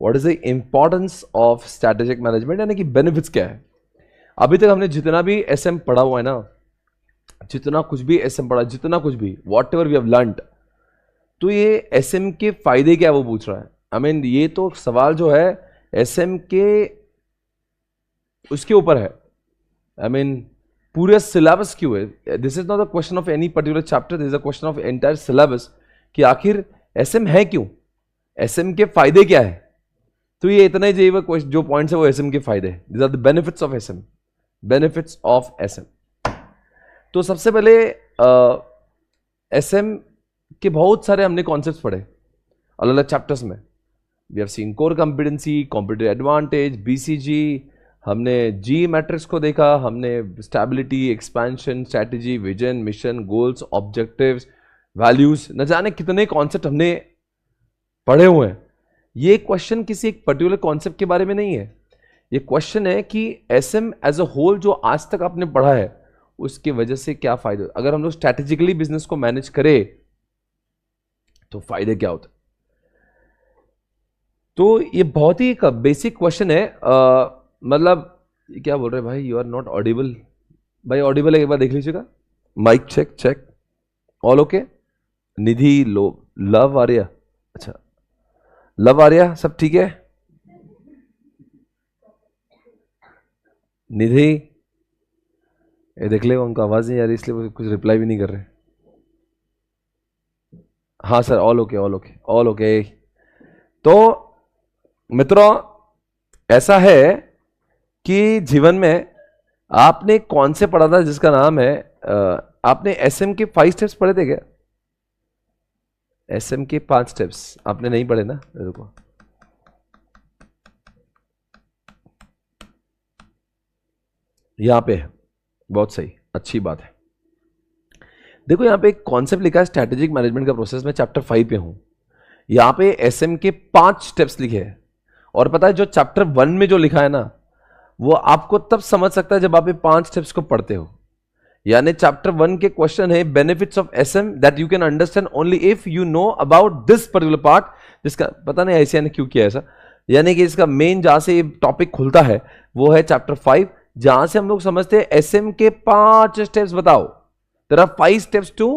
What is the importance of strategic management, यानी कि benefits क्या है। अभी तक हमने जितना भी एसएम पढ़ा हुआ है ना, जितना कुछ भी एसएम पढ़ा, जितना कुछ भी whatever we have learned, तो ये एसएम के फायदे क्या है वो पूछ रहा है। आई मीन ये तो सवाल जो है एसएम के उसके ऊपर है। आई मीन पूरे सिलेबस क्यों है, this is not the question of any particular chapter, this is a question of entire syllabus कि आखिर एसएम है क्यों, एसएम के फायदे क्या है। तो ये इतना ही चाहिए जो पॉइंट्स है वो एसएम के फायदे, this are the benefits of SM, benefits of SM. तो सबसे पहले एसएम के बहुत सारे हमने कॉन्सेप्ट्स पढ़े अलग अलग चैप्टर्स में। We have seen core competency, competitive advantage, BCG, हमने जी मैट्रिक्स को देखा, हमने stability, expansion, strategy, vision, mission, goals, objectives, values, न जाने कितने कॉन्सेप्ट हमने पढ़े हुए हैं। ये क्वेश्चन किसी एक पर्टिकुलर कॉन्सेप्ट के बारे में नहीं है, ये क्वेश्चन है कि एसएम एज अ होल जो आज तक आपने पढ़ा है उसकी वजह से क्या फायदे, अगर हम लोग स्ट्रैटेजिकली बिजनेस को मैनेज करें तो फायदे क्या होते। तो ये बहुत ही बेसिक क्वेश्चन है। मतलब क्या बोल रहे हैं भाई, यू आर नॉट ऑडिबल। भाई ऑडिबल है, एक बार देख लीजिएगा, mic check check, all okay. Nidhi, लो, लव आर्या, अच्छा लव आर्या सब ठीक है। निधि ये देख ले, उनका आवाज नहीं आ रही इसलिए वो कुछ रिप्लाई भी नहीं कर रहे। हाँ sir, all okay all okay all okay. तो मित्रों ऐसा है कि जीवन में आपने कौन से पढ़ा था जिसका नाम है आपने एसएम के 5 स्टेप्स पढ़े थे क्या? एसएम के 5 स्टेप्स आपने नहीं पढ़े ना? रुको, यहां पे है, बहुत सही, अच्छी बात है। देखो यहां पे एक कॉन्सेप्ट लिखा है स्ट्रैटेजिक मैनेजमेंट का प्रोसेस में, चैप्टर 5 पे हूं। यहां पे एसएम के 5 स्टेप्स लिखे हैं, और पता है जो चैप्टर 1 में जो लिखा है ना वो आपको तब समझ सकता है जब आप ये 5 स्टेप्स को पढ़ते हो। यानी चैप्टर 1 के क्वेश्चन है benefits of SM that you can understand only if you know about this particular part, जिसका पता नहीं ऐसे क्यों किया ऐसा। यानी कि इसका मेन जहां से टॉपिक खुलता है वो है चैप्टर 5, जहां से हम लोग समझते हैं एसएम के 5 स्टेप्स बताओ। There are 5 steps to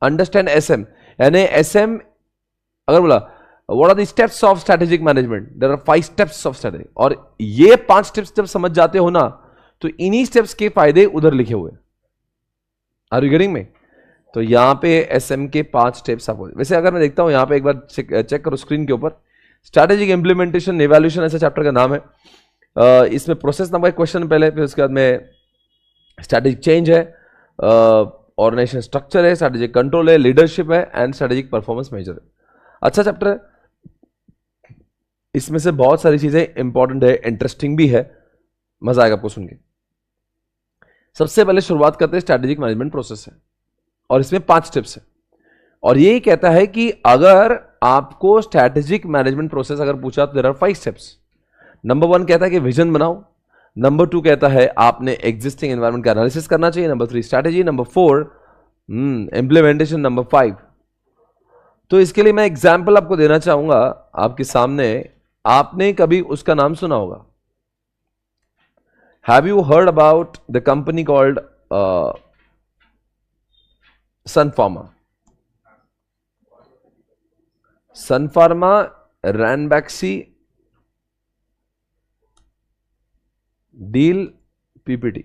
understand SM. यानी एसएम अगर बोला what are the steps of strategic management, there are 5 steps of strategy, और ये 5 स्टेप्स जब समझ जाते हो ना तो इन्हीं स्टेप्स के फायदे उधर लिखे हुए। Are you getting me? तो यहां पे एसएम के 5 स्टेप्स आपको, वैसे अगर मैं देखता हूं यहां पे एक बार चेक करो स्क्रीन के ऊपर, स्ट्रैटेजिक इंप्लीमेंटेशन इवैल्यूएशन ऐसा चैप्टर का नाम है। इसमें प्रोसेस नंबर क्वेश्चन पहले, फिर उसके बाद में स्ट्रैटेजिक चेंज है, ऑर्गेनाइजेशन स्ट्रक्चर है, स्ट्रैटेजिक कंट्रोल है, लीडरशिप है एंड स्ट्रैटेजिक परफॉर्मेंस मेजर है। अच्छा चैप्टर है, इसमें से बहुत सारी चीजें इंपॉर्टेंट है, इंटरेस्टिंग भी है, मजा आएगा आपको सुन के। सबसे पहले शुरुआत करते हैं स्ट्रैटेजिक मैनेजमेंट प्रोसेस से, और इसमें 5 स्टेप्स है। और यही कहता है कि अगर आपको स्ट्रैटेजिक मैनेजमेंट प्रोसेस अगर पूछा तो देयर आर 5 स्टेप्स। नंबर 1 कहता है कि विजन बनाओ, नंबर 2 कहता है आपने एग्जिस्टिंग एनवायरनमेंट का एनालिसिस करना चाहिए, number 3 strategy, number 4 implementation, number 5। तो इसके लिए मैं एग्जाम्पल आपको देना चाहूंगा आपके सामने। आपने कभी उसका नाम सुना होगा, have you heard about the company called Sun Pharma? Sun Pharma, Ranbaxy, deal, PPT.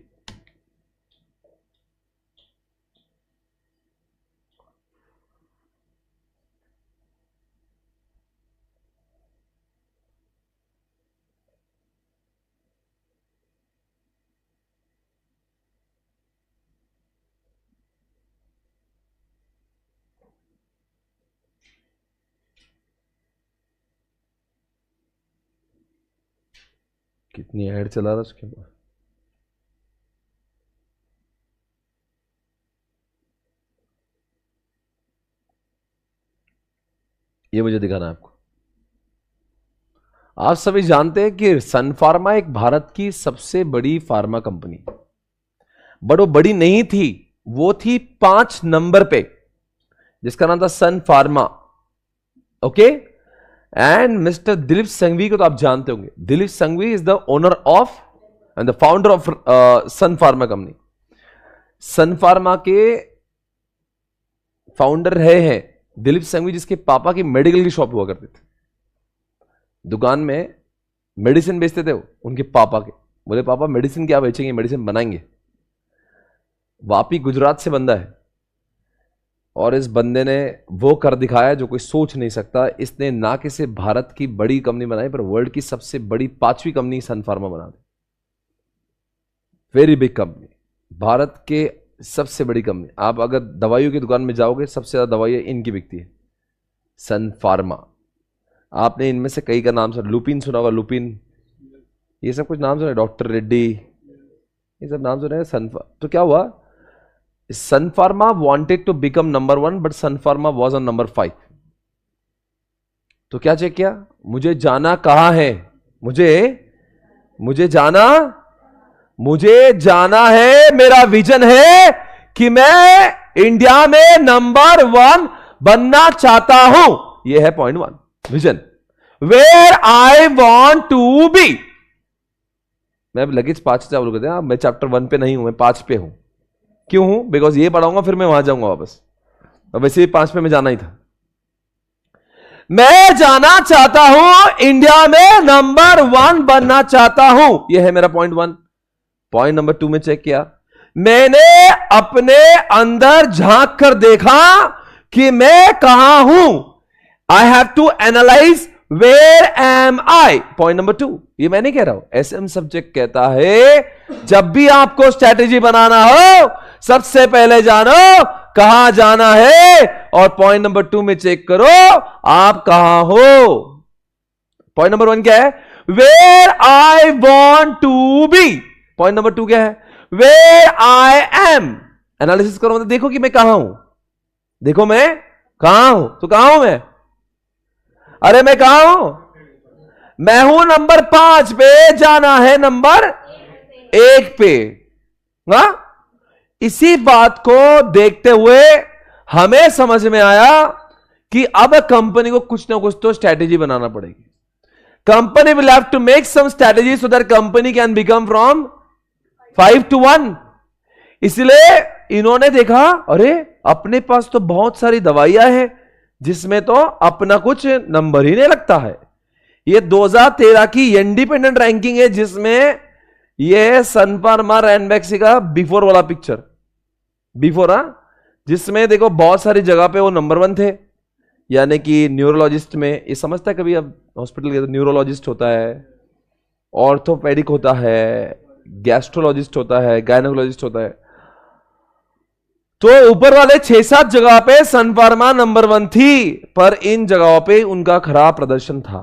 कितनी ऐड चला रहा उसके बाद, ये मुझे दिखाना है आपको। आप सभी जानते हैं कि सन फार्मा एक भारत की सबसे बड़ी फार्मा कंपनी, बट वो बड़ी नहीं थी, वो थी 5 नंबर पे, जिसका नाम था Sun Pharma. Okay, and mister Dilip Sanghvi को तो आप जानते होंगे. Dilip Sanghvi is the owner of and the founder of Sun Pharma company. Sun Pharma के फाउंडर रहे हैं दिलीप संघवी, जिसके पापा की मेडिकल की शॉप हुआ करती थी. दुकान में मेडिसिन बेचते थे उनके पापा के. बोले पापा मेडिसिन क्या बेचेंगे, मेडिसिन बनाएंगे. वापी गुजरात से बंदा है और इस बंदे ने वो कर दिखाया जो कोई सोच नहीं सकता. इसने ना कि सिर्फ भारत की बड़ी कंपनी बनाई पर वर्ल्ड की सबसे बड़ी 5वीं कंपनी सन फार्मा बना दी. वेरी बिग कंपनी, भारत के सबसे बड़ी कंपनी. आप अगर दवाइयों की दुकान में जाओगे सबसे ज्यादा दवाइयां इनकी बिकती है, सन फार्मा. आपने इनमें से कई का नाम सुना, लुपिन सुना होगा, लुपिन, ये सब कुछ नाम सुना, डॉक्टर रेड्डी, ये सब नाम सुने. तो क्या हुआ, Sun Pharma wanted to become number 1 but Sun Pharma was on number 5. तो क्या चेक किया, मुझे जाना कहां है, मुझे जाना है, मेरा विजन है कि मैं इंडिया में नंबर 1 बनना चाहता हूं. यह है point 1, vision, where I want to be. मैं लगेज 5 से चालू करते हैं. मैं चैप्टर 1 पे नहीं हूं, मैं 5 पे हूं. क्यों हूं, बिकॉज ये पढ़ाऊंगा फिर मैं वहां जाऊंगा वापस, और वैसे भी 5 पे मैं जाना ही था. मैं जाना चाहता हूं, इंडिया में नंबर 1 बनना चाहता हूं. यह है मेरा पॉइंट 1. पॉइंट नंबर 2 में चेक किया, मैंने अपने अंदर झांक कर देखा कि मैं कहां हूं. I have to analyse where am I. Point number 2, ये मैं नहीं कह रहा हूं, एसएम सब्जेक्ट कहता है जब भी आपको स्ट्रैटेजी बनाना हो सबसे पहले जानो कहां जाना है, और पॉइंट नंबर 2 में चेक करो आप कहां हो. पॉइंट नंबर 1 क्या है, where I want to be. Point number 2 क्या है, वेयर आई एम. एनालिसिस करो, मतलब देखो कि मैं कहां हूं, देखो मैं कहां हूं. तो कहां हूं मैं, अरे मैं कहां हूं, मैं हूं नंबर 5 पे, जाना है नंबर 1 पे. हा? इसी बात को देखते हुए हमें समझ में आया कि अब कंपनी को कुछ ना कुछ तो स्ट्रैटेजी बनाना पड़ेगी. Company will have to make some strategy so that company can become from 5 to 1. इसलिए इन्होंने देखा अरे अपने पास तो बहुत सारी दवाइयां हैं जिसमें तो अपना कुछ नंबर ही नहीं लगता है. ये 2013 की इंडिपेंडेंट रैंकिंग है जिसमें ये सन फार्मा रैनबैक्सी का बिफोर वाला पिक्चर, बिफोर, जिसमें देखो बहुत सारी जगह पे वो नंबर 1 थे. यानी कि न्यूरोलॉजिस्ट में, ये समझता है कभी अब हॉस्पिटल गए तो न्यूरोलॉजिस्ट होता है, ऑर्थोपेडिक होता है, गैस्ट्रोलॉजिस्ट होता है, गायनोकोलॉजिस्ट होता है. तो ऊपर वाले 6-7 जगह पे सन फार्मा नंबर 1 थी, पर इन जगहों पे उनका खराब प्रदर्शन था.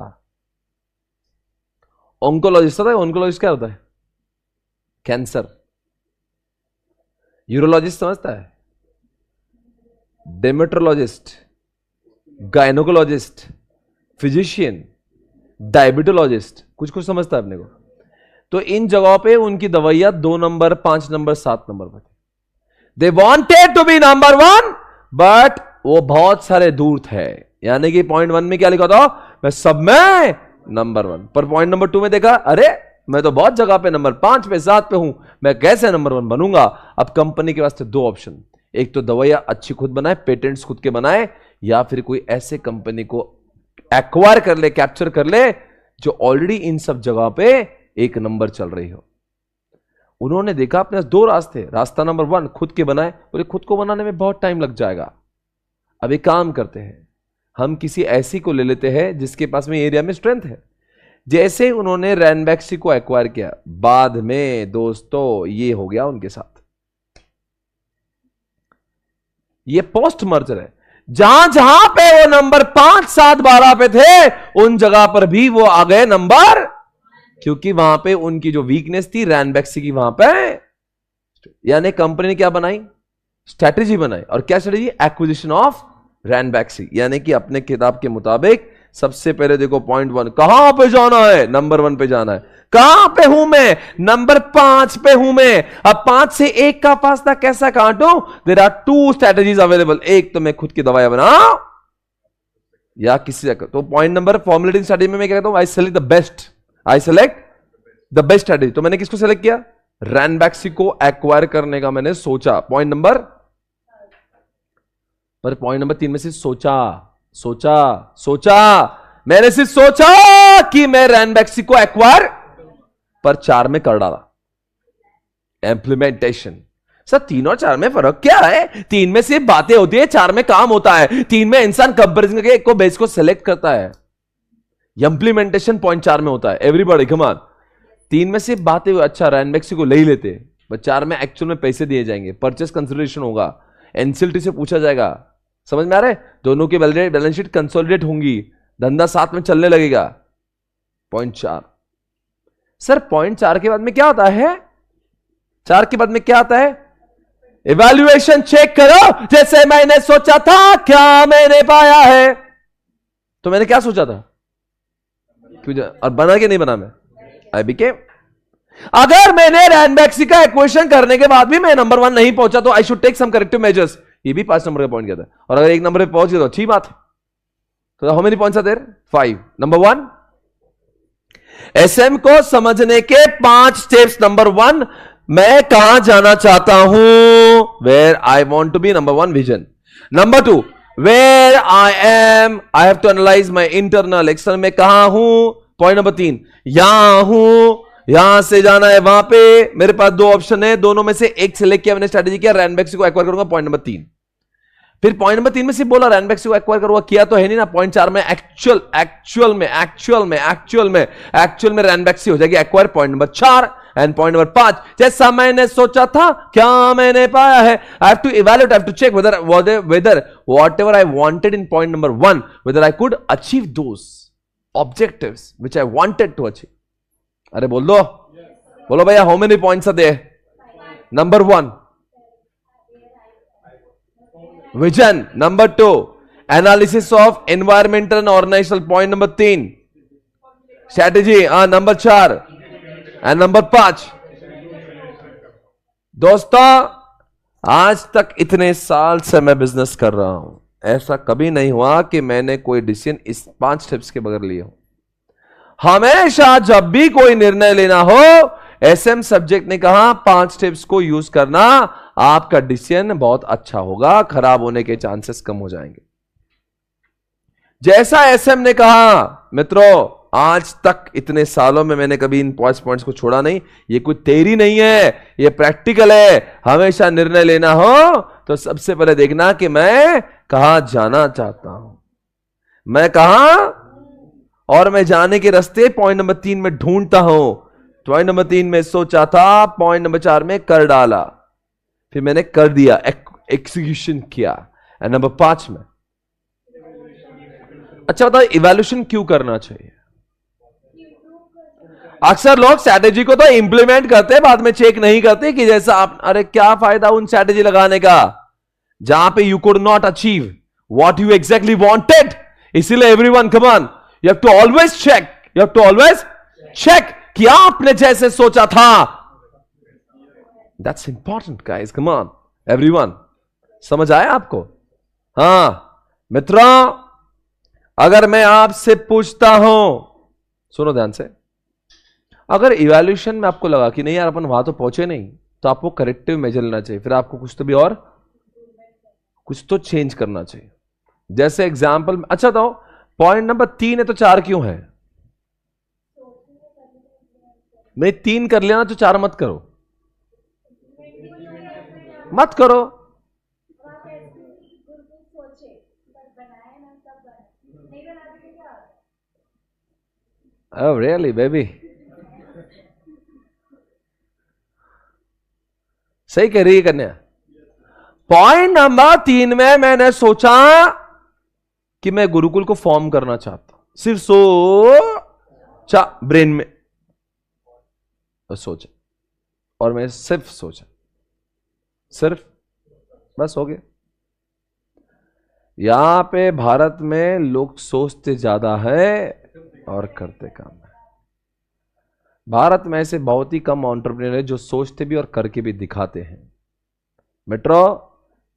ऑन्कोलॉजिस्ट होता है, ऑन्कोलॉजिस्ट क्या होता है, कैंसर. यूरोलॉजिस्ट समझता है, डेमेट्रोलॉजिस्ट, गायनोकोलॉजिस्ट, फिजिशियन, डायबिटोलॉजिस्ट, कुछ कुछ समझता है अपने को. तो इन जगहों पे उनकी दवाइयां 2 नंबर, 5 नंबर, 7 नंबर पर थी. They wanted to be number 1 but वो बहुत सारे दूर थे. यानी कि पॉइंट 1 में क्या लिखा था, मैं सब में नंबर 1, पर पॉइंट नंबर 2 में देखा अरे मैं तो बहुत जगह पे नंबर 5 पे, 7 पे हूं, मैं कैसे नंबर 1 बनूंगा. अब कंपनी के वास्ते 2 ऑप्शन, एक तो दवाइयां अच्छी खुद बनाए, पेटेंट्स खुद के बनाए, या फिर कोई ऐसे कंपनी को एक्वायर कर ले, कैप्चर कर ले जो ऑलरेडी इन सब जगह पे एक नंबर चल रही हो. उन्होंने देखा अपने 2 रास्ते. रास्ता नंबर 1 खुद के बनाए, बोले खुद को बनाने में बहुत टाइम लग जाएगा. अब एक काम करते हैं, हम किसी ऐसी को ले लेते हैं जिसके पास में एरिया में स्ट्रेंथ है. जैसे उन्होंने रैनबैक्सी को एक्वायर किया, बाद में दोस्तों ये हो गया उनके साथ. ये पोस्ट मर्जर है. जहां जहां पे वो नंबर 5, 7, 12 पे थे उन जगह पर भी वो आ गए नंबर, क्योंकि वहां पे उनकी जो वीकनेस थी रैनबैक्सी की वहां पे. यानी कंपनी ने क्या बनाई, स्ट्रैटेजी बनाई. और क्या स्ट्रैटेजी, एक्विजिशन ऑफ रैनबैक्सी. यानी कि अपने किताब के मुताबिक सबसे पहले देखो पॉइंट 1, कहां पे जाना है, नंबर 1 पे जाना है. कहां पे हूं मैं, नंबर 5 पे हूं मैं. अब 5 से 1 का फासला कैसा काटूं, देयर आर 2 स्ट्रैटेजीज अवेलेबल. एक तो मैं खुद की दवाइयां बनाऊं, या किसी जगह। तो पॉइंट नंबर फॉर्मुलेटिंग स्ट्रेटजी में मैं क्या कहता हूं, I select the best, I select the best strategy. तो मैंने किसको सेलेक्ट किया, रैनबैक्सी को एक्वायर करने का मैंने सोचा, पॉइंट नंबर, पर पॉइंट नंबर 3 में से सोचा मैंने सिर्फ सोचा कि मैं रैनबैक्सी को एक्वायर, पर 4 में कर डाला इंप्लीमेंटेशन। सर 3 और 4 में फर्क क्या है, 3 में सिर्फ बातें होती है, 4 में काम होता है। 3 में इंसान कंपैरिजन करके एक को बेस को सेलेक्ट करता है, इंप्लीमेंटेशन पॉइंट 4 में होता है। एवरीबॉडी कम ऑन, 3 में सिर्फ बातें, अच्छा रैनबैक्सी को ले ही लेते, बट 4 में एक्चुअल में पैसे दिए जाएंगे, परचेस कंसिडरेशन होगा, एनसीएलटी से पूछा जाएगा, समझ में आ रहा है, दोनों की बैलेंस शीट कंसोलिडेट होंगी, धंधा साथ में चलने लगेगा। पॉइंट 4। सर पॉइंट 4 के बाद में क्या आता है, 4 के बाद में क्या आता है, इवैल्यूएशन चेक करो, जैसे मैंने सोचा था क्या मैंने पाया है। तो मैंने क्या सोचा था, और बना के नहीं बना मैं, आई बिकेम। अगर मैंने रैनबैक्सी का इक्वेशन करने के बाद भी मैं नंबर 1 नहीं पहुंचा तो I should take some corrective measures. ये भी 5 नंबर का पॉइंट किया था, और अगर 1 नंबर पे पहुंच गया तो अच्छी बात है। तो how many points are there, 5। Number 1, SM को समझने के 5 स्टेप्स। नंबर 1, मैं कहां जाना चाहता हूं, where I want to be, number 1 vision. Number 2, where I am, I have to analyse my internal, external में कहां हूं। पॉइंट नंबर 3, यहां हूं, यहां से जाना है वहां पे, मेरे पास 2 ऑप्शन है, दोनों में से एक सिलेक्ट किया मैंने, स्ट्रेटेजी किया, रैनबैक्सी को एक्वायर करूंगा, पॉइंट नंबर 3। फिर पॉइंट नंबर 3 में सिर्फ बोला रैनबैक्सी को एक्वायर करूंगा, किया तो है नहीं ना। पॉइंट 4 में एक्चुअल में रैनबैक्सी हो जाएगी acquire, point number 4। And point number 5, जैसा मैंने सोचा था क्या मैंने पाया है। I have to evaluate, I have to check whether whatever I wanted in point number 1, whether I could achieve those objectives which I wanted to achieve. अरे बोल दो, बोलो भैया, how many points are there. Number 1 vision, number 2 analysis of environmental and organisational, point number 3 strategy, number 4 and number 5। दोस्तों आज तक इतने साल से मैं बिजनेस कर रहा हूं, ऐसा कभी नहीं हुआ कि मैंने कोई डिसीजन इस 5 स्टेप्स के बगैर लिए हो। हमेशा जब भी कोई निर्णय लेना हो, एसएम सब्जेक्ट ने कहा 5 स्टेप्स को यूज करना, आपका डिसीजन बहुत अच्छा होगा, खराब होने के चांसेस कम हो जाएंगे। जैसा एसएम ने कहा, मित्रों आज तक इतने सालों में मैंने कभी इन पॉइंट्स को छोड़ा नहीं। ये कोई थ्योरी नहीं है, ये प्रैक्टिकल है। हमेशा निर्णय लेना हो तो सबसे पहले देखना कि मैं कहां जाना चाहता हूं, मैं कहां, और मैं जाने के रास्ते पॉइंट नंबर 3 में ढूंढता हूं। पॉइंट नंबर 3 में सोचा था, पॉइंट नंबर 4 में कर डाला, फिर मैंने कर दिया, एग्जीक्यूशन किया। एंड नंबर 5 में, अच्छा बताओ इवैल्यूएशन क्यों करना चाहिए। अक्सर लोग स्ट्रैटेजी को तो इंप्लीमेंट करते, बाद में चेक नहीं करते कि जैसा आप, अरे क्या फायदा उन स्ट्रैटेजी लगाने का जहां पे you could not achieve what you exactly wanted. इसीलिए everyone come on, you have to always check, you have to always check कि आपने जैसे सोचा था। That's important guys, come on everyone, समझ आया आपको। हां मित्रों, अगर मैं आपसे पूछता हूं, सुनो ध्यान से, अगर इवैल्यूएशन में आपको लगा कि नहीं यार अपन वहां तो पहुंचे नहीं, तो आपको करेक्टिव मेजर लेना चाहिए, फिर आपको कुछ तो भी और कुछ तो चेंज करना चाहिए। जैसे एग्जांपल, अच्छा तो पॉइंट नंबर 3 है तो 4 क्यों है। मैं 3 कर लेना तो 4 मत करो, मत करो। Oh really baby, सही कह रही है कन्या। पॉइंट नंबर 3 में मैंने सोचा कि मैं गुरुकुल को फॉर्म करना चाहता हूं, सिर्फ सोचा ब्रेन में, बस सोचा, और मैं सिर्फ सोचा, सिर्फ बस हो गया। यहां पे भारत में लोग सोचते ज्यादा है और करते कम है। भारत में ऐसे बहुत ही कम एंटरप्रेन्योर है जो सोचते भी और करके भी दिखाते हैं। मित्रों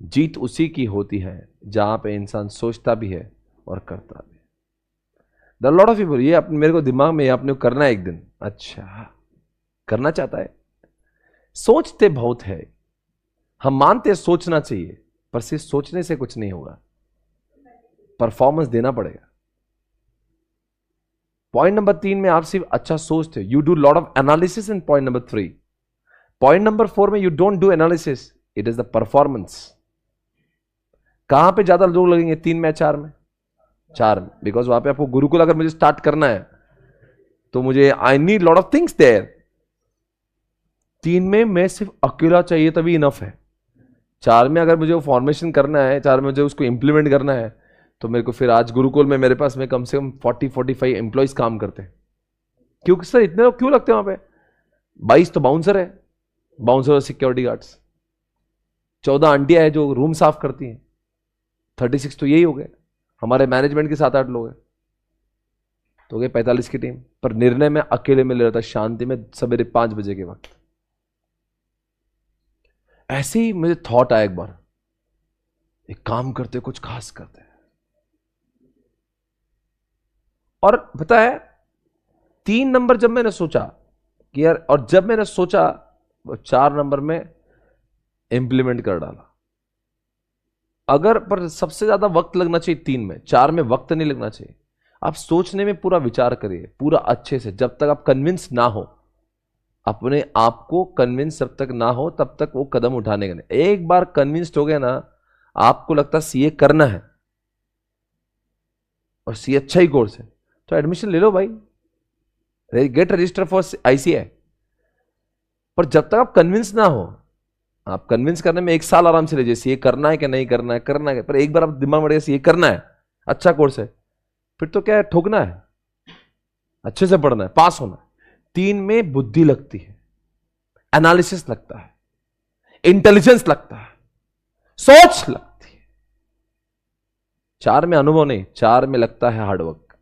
जीत उसी की होती है जहां पे इंसान सोचता भी है और करता भी। द लॉट ऑफ पीपल, ये अपने मेरे को दिमाग में आपने करना है एक दिन, अच्छा करना चाहता है, सोचते बहुत है, हम मानते हैं सोचना चाहिए, पर सिर्फ सोचने से कुछ नहीं होगा, परफॉर्मेंस देना पड़ेगा। पॉइंट नंबर 3 में आप सिर्फ अच्छा सोचते हो, you do lot of analysis in point number 3। Point number 4 में you don't do analysis, it is the performance. कहां पे ज्यादा लोग लगेंगे, 3 में या 4 में? 4 में, बिकॉज वहां पे आपको गुरुकुल अगर मुझे स्टार्ट करना है तो मुझे I need lot of things there. 3 में मैं सिर्फ अकेला चाहिए तभी इनफ है। 4 में अगर मुझे वो फॉर्मेशन करना है, 4 में मुझे उसको इंप्लीमेंट करना है, तो मेरे को फिर आज गुरुकुल में मेरे पास में कम से कम 40-45 एम्प्लॉइज काम करते हैं। क्योंकि सर इतने लोग क्यों लगते हैं वहां पे? 22 तो बाउंसर है, बाउंसर और सिक्योरिटी गार्ड्स, 14 आंटियां है जो रूम साफ करती हैं, 36 तो यही हो गए। हमारे मैनेजमेंट के 7-8 लोग हैं, तो हो गए 45 की टीम। पर निर्णय में अकेले में ले रहा था, शांति में, सवेरे 5 बजे के वक्त। ऐसे ही मुझे थॉट आया एक बार, एक काम करते कुछ खास करते हैं। और पता है 3 नंबर जब मैंने सोचा कि यार, और जब मैंने सोचा 4 नंबर में इंप्लीमेंट कर डाला। अगर पर सबसे ज्यादा वक्त लगना चाहिए 3 में, 4 में वक्त नहीं लगना चाहिए। आप सोचने में पूरा विचार करिए, पूरा अच्छे से, जब तक आप कन्विंस ना हो, अपने आप को कन्विंस जब तक ना हो तब तक वो कदम उठाने का नहीं। एक बार कन्विंस्ड हो गया ना, आपको लगता सीए करना है और सीए अच्छा ही कोर्स है, तो एडमिशन ले लो भाई, गेट रजिस्टर फॉर आईसीआई। पर जब तक आप कन्विंस ना हो, आप कन्विंस करने में 1 साल आराम से लीजिए, सीए करना है कि नहीं करना है, करना है, पर एक बार आप दिमाग में सीए करना है, अच्छा कोर्स है, फिर तो क्या है, ठोकना है, अच्छे से पढ़ना है, पास होना है। 3 में बुद्धि लगती है, एनालिसिस लगता है, इंटेलिजेंस लगता है, सोच लगती है। 4 में अनुभव नहीं, 4 में लगता है हार्डवर्क।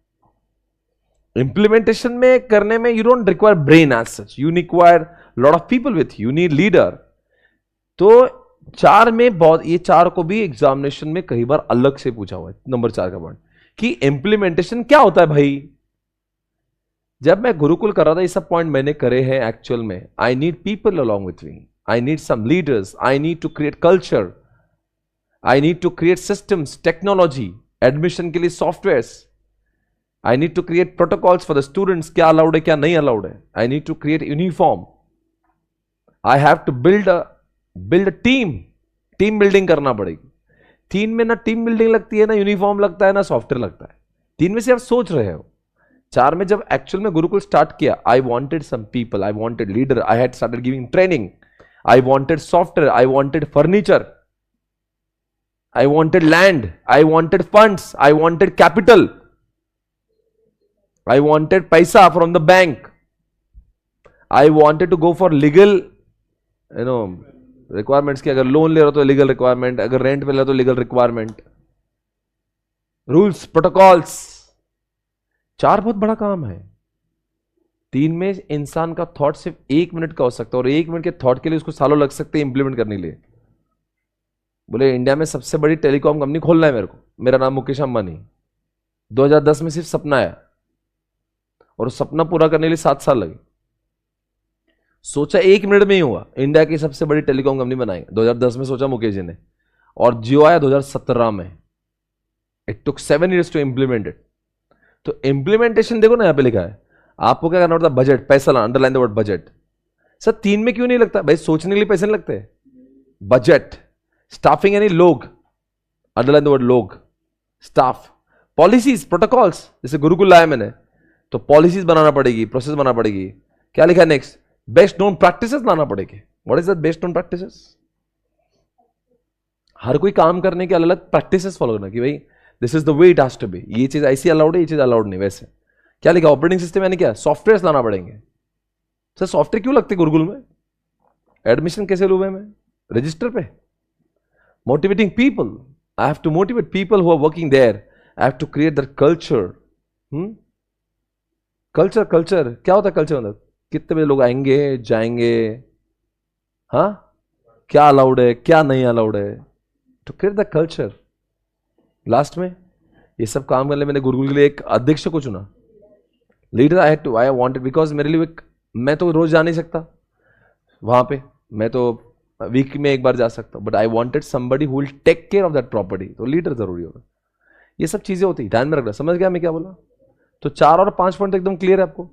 इंप्लीमेंटेशन में करने में you don't require brain as such, you require lot of people with you, need leader. तो 4 में बहुत, ये 4 को भी एग्जामिनेशन में कई बार अलग से पूछा हुआ है, नंबर 4 का पॉइंट, कि इंप्लीमेंटेशन क्या होता है भाई। जब मैं गुरुकुल कर रहा था, ये सब पॉइंट मैंने करे हैं एक्चुअल में। I need people along with me, I need some leaders, I need to create culture, I need to create systems, technology, admission के लिए softwares, I need to create protocols for the students, क्या allowed है क्या नहीं allowed है, I need to create uniform, I have to build team building करना पड़ेगी। 3 में ना टीम बिल्डिंग लगती है, ना यूनिफॉर्म लगता है, ना सॉफ्टवेयर लगता है। 3 में से आप सोच रहे हो। 4 में जब एक्चुअल में गुरुकुल स्टार्ट किया, I wanted some people, I wanted leader, I had started giving training, I wanted software, I wanted furniture, I wanted land, I wanted funds, I wanted capital, I wanted पैसा from the bank, I wanted to go for legal requirements की, अगर loan ले रहा हो तो legal requirement, अगर rent पे ले रहा हो तो लीगल रिक्वायरमेंट, रूल्स, प्रोटोकॉल्स। 4 बहुत बड़ा काम है। 3 में इंसान का थॉट सिर्फ 1 मिनट का हो सकता है, और 1 मिनट के थॉट के लिए उसको सालों लग सकते हैं इंप्लीमेंट करने के लिए। बोले इंडिया में सबसे बड़ी टेलीकॉम कंपनी खोलना है मेरे को, मेरा नाम मुकेश अंबानी, 2010 में सिर्फ सपना आया, और सपना पूरा करने के लिए 7 साल लगे। सोचा 1 मिनट में ही हुआ, इंडिया की सबसे बड़ी टेलीकॉम कंपनी बनाएंगे। 2010 में सोचा मुकेश जी ने, और जियो आया 2017 में। It took 7 years to implement it. तो इम्प्लीमेंटेशन देखो ना, यहां पे लिखा है आपको क्या करना होता है, बजट, पैसा लाना, underline the word budget. Sir 3 में क्यों नहीं लगता भाई, सोचने के लिए पैसे नहीं लगते, बजट, स्टाफिंग यानी लोग, अंडरलाइन द वर्ड लोग, स्टाफ, पॉलिसीज, प्रोटोकॉल्स, जैसे गुरुकुल लाया मैंने तो पॉलिसीज बनाना पड़ेगी, प्रोसेस बनाना पड़ेगी। क्या लिखा है नेक्स्ट, बेस्ट नोन प्रैक्टिसेस लाना पड़ेगी। What is that best known practices? हर कोई काम करने के अलग अलग प्रैक्टिसेस फॉलो करना, कि भाई this is the way it has to be, ये चीज ऐसी अलाउड है, ये चीज अलाउड नहीं। वैसे क्या लिखा, ऑपरेटिंग सिस्टम यानी क्या, सॉफ्टवेयर लाना पड़ेंगे। सर सॉफ्टवेयर क्यों लगते गुरुकुल में? एडमिशन कैसे लूँ मैं? रजिस्टर पे। Motivating people, I have to motivate people who are working there, I have to create that culture. Culture क्या होता है? कल्चर मतलब कितने बजे लोग आएंगे जाएंगे, हाँ, क्या अलाउड है क्या नहीं अलाउड है, to create the culture. Last में ये सब काम करने मैंने गुरुकुल के लिए एक अध्यक्ष को चुना, leader I had to, I wanted, because मेरे लिए मैं तो रोज जा नहीं सकता वहां पे, मैं तो वीक में एक बार जा सकता हूं, but I wanted somebody who will take care of that property, तो लीडर जरूरी होगा। ये सब चीजें होती, ध्यान में रखना। समझ गया मैं क्या बोला? तो 4 और 5 पॉइंट एकदम क्लियर है आपको।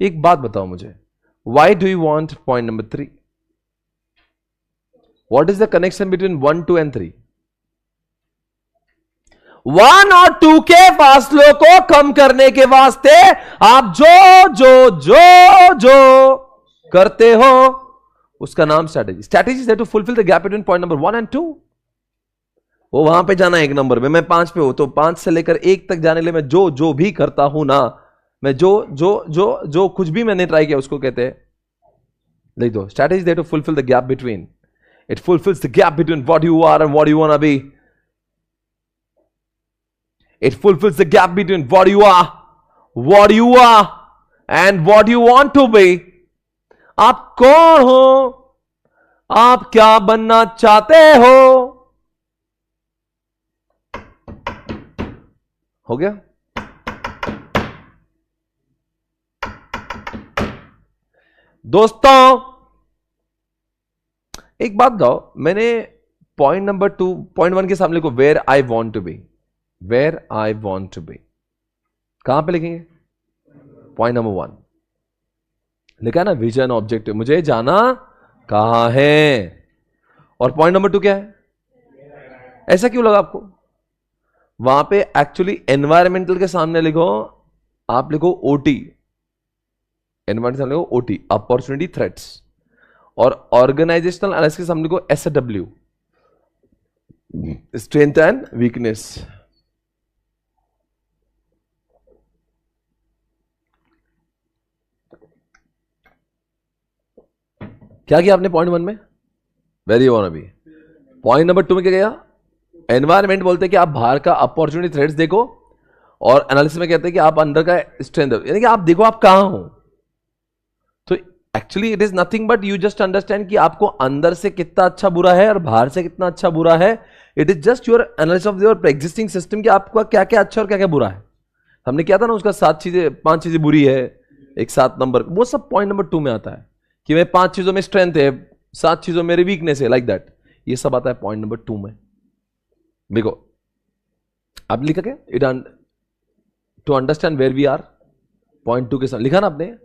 एक बात बताओ मुझे, why do you want point number 3? What is the connection between 1, 2 and 3? 1 और 2 के फासलों को कम करने के वास्ते आप जो जो जो जो करते हो उसका नाम strategy. Strategy is to fulfil the gap between point number 1 and 2। वो वहां पे जाना 1 नंबर में, मैं 5 पे हूं, तो 5 से लेकर 1 तक जाने लिए मैं जो जो भी करता हूं ना, मैं जो जो जो जो कुछ भी मैंने ट्राई किया उसको कहते हैं, लिख दो, strategy is to fulfil the gap between, it fulfils the gap between what you are and what you want to be. It fulfills the gap between what you are and what you want to be. आप कौन हो, आप क्या बनना चाहते हो गया? दोस्तों एक बात बताओ, मैंने पॉइंट नंबर 2, पॉइंट 1 के सामने लिखो where I want to be, where I want to be, कहां पे लिखेंगे? पॉइंट नंबर 1 लिखा है ना, विजन ऑब्जेक्टिव, मुझे जाना कहां है। और पॉइंट नंबर 2 क्या है? ऐसा क्यों लगा आपको? वहां पे एक्चुअली एनवायरमेंटल के सामने लिखो, आप लिखो ओटी, एनवायरमेंटल सामने लिखो ओटी, अपॉर्चुनिटी थ्रेट्स, और ऑर्गेनाइजेशनल एनालिसिस के सामने लिखो SW, स्ट्रेंथ एंड वीकनेस। क्या किया आपने पॉइंट 1 में? वेरी वन अभी। पॉइंट नंबर 2 में क्या किया? एनवायरमेंट बोलते हैं कि आप बाहर का अपॉर्चुनिटी थ्रेट्स देखो, और एनालिसिस में कहते हैं कि आप अंदर का स्ट्रेंथ, यानी कि आप देखो आप कहां हो। तो actually it is nothing but you just understand कि आपको अंदर से कितना अच्छा बुरा है और बाहर से कितना अच्छा बुरा है। It is just your analysis of your existing system कि आपका क्या क्या अच्छा और क्या क्या बुरा है। हमने किया था ना उसका 5 चीजें बुरी है, एक 7 नंबर, वो सब पॉइंट नंबर 2 में आता है कि मैं 5 चीजों में स्ट्रेंथ है, 7 चीजों में मेरी वीकनेस है, लाइक दैट। ये सब आता है पॉइंट नंबर 2 में। देखो आप लिखा क्या? It to understand where we are, point 2 के साथ लिखा ना आपने।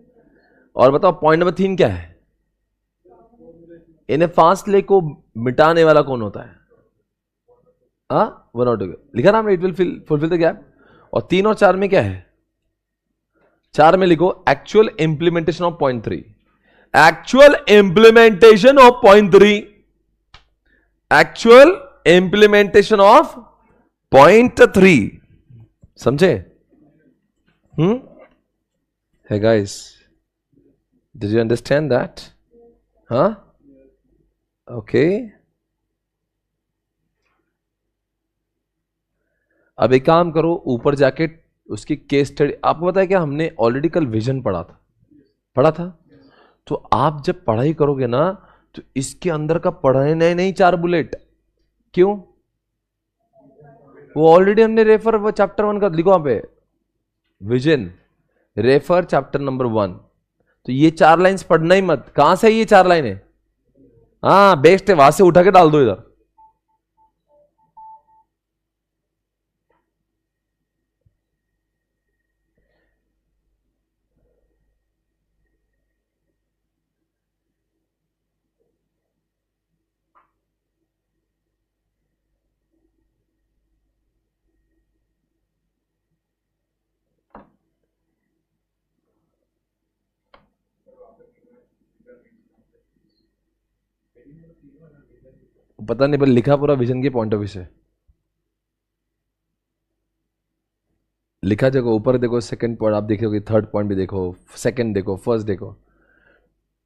और बताओ पॉइंट नंबर 3 क्या है? इन्हें फासले को मिटाने वाला कौन होता है? 1 और 2 लिखा ना आपने, it will fulfil the gap. और 3 और 4 में क्या है? 4 में लिखो actual implementation of point 3, actual implementation of point 3, actual implementation of point 3। समझे? Hey guys, did you understand that? Huh? Okay. अब एक काम करो, ऊपर जाके उसकी केस स्टडी, आपको पता है क्या, हमने ऑलरेडी कल विजन पढ़ा था। तो आप जब पढ़ाई करोगे ना, तो इसके अंदर का पढ़ने नहीं 4 बुलेट, क्यों? वो ऑलरेडी हमने रेफर, वो चैप्टर 1 का लिखो वहां पे, विजन रेफर चैप्टर नंबर 1। तो ये 4 लाइंस पढ़ना ही मत। कहां से ये 4 लाइनें? हाँ बेस्ट है, वहां से उठा के डाल दो इधर। पता नहीं पर लिखा पूरा विजन के पॉइंट ऑफ व्यू से लिखा। देखो ऊपर देखो, सेकंड पॉइंट आप देखोगे, थर्ड पॉइंट भी देखो, सेकंड देखो, फर्स्ट देखो।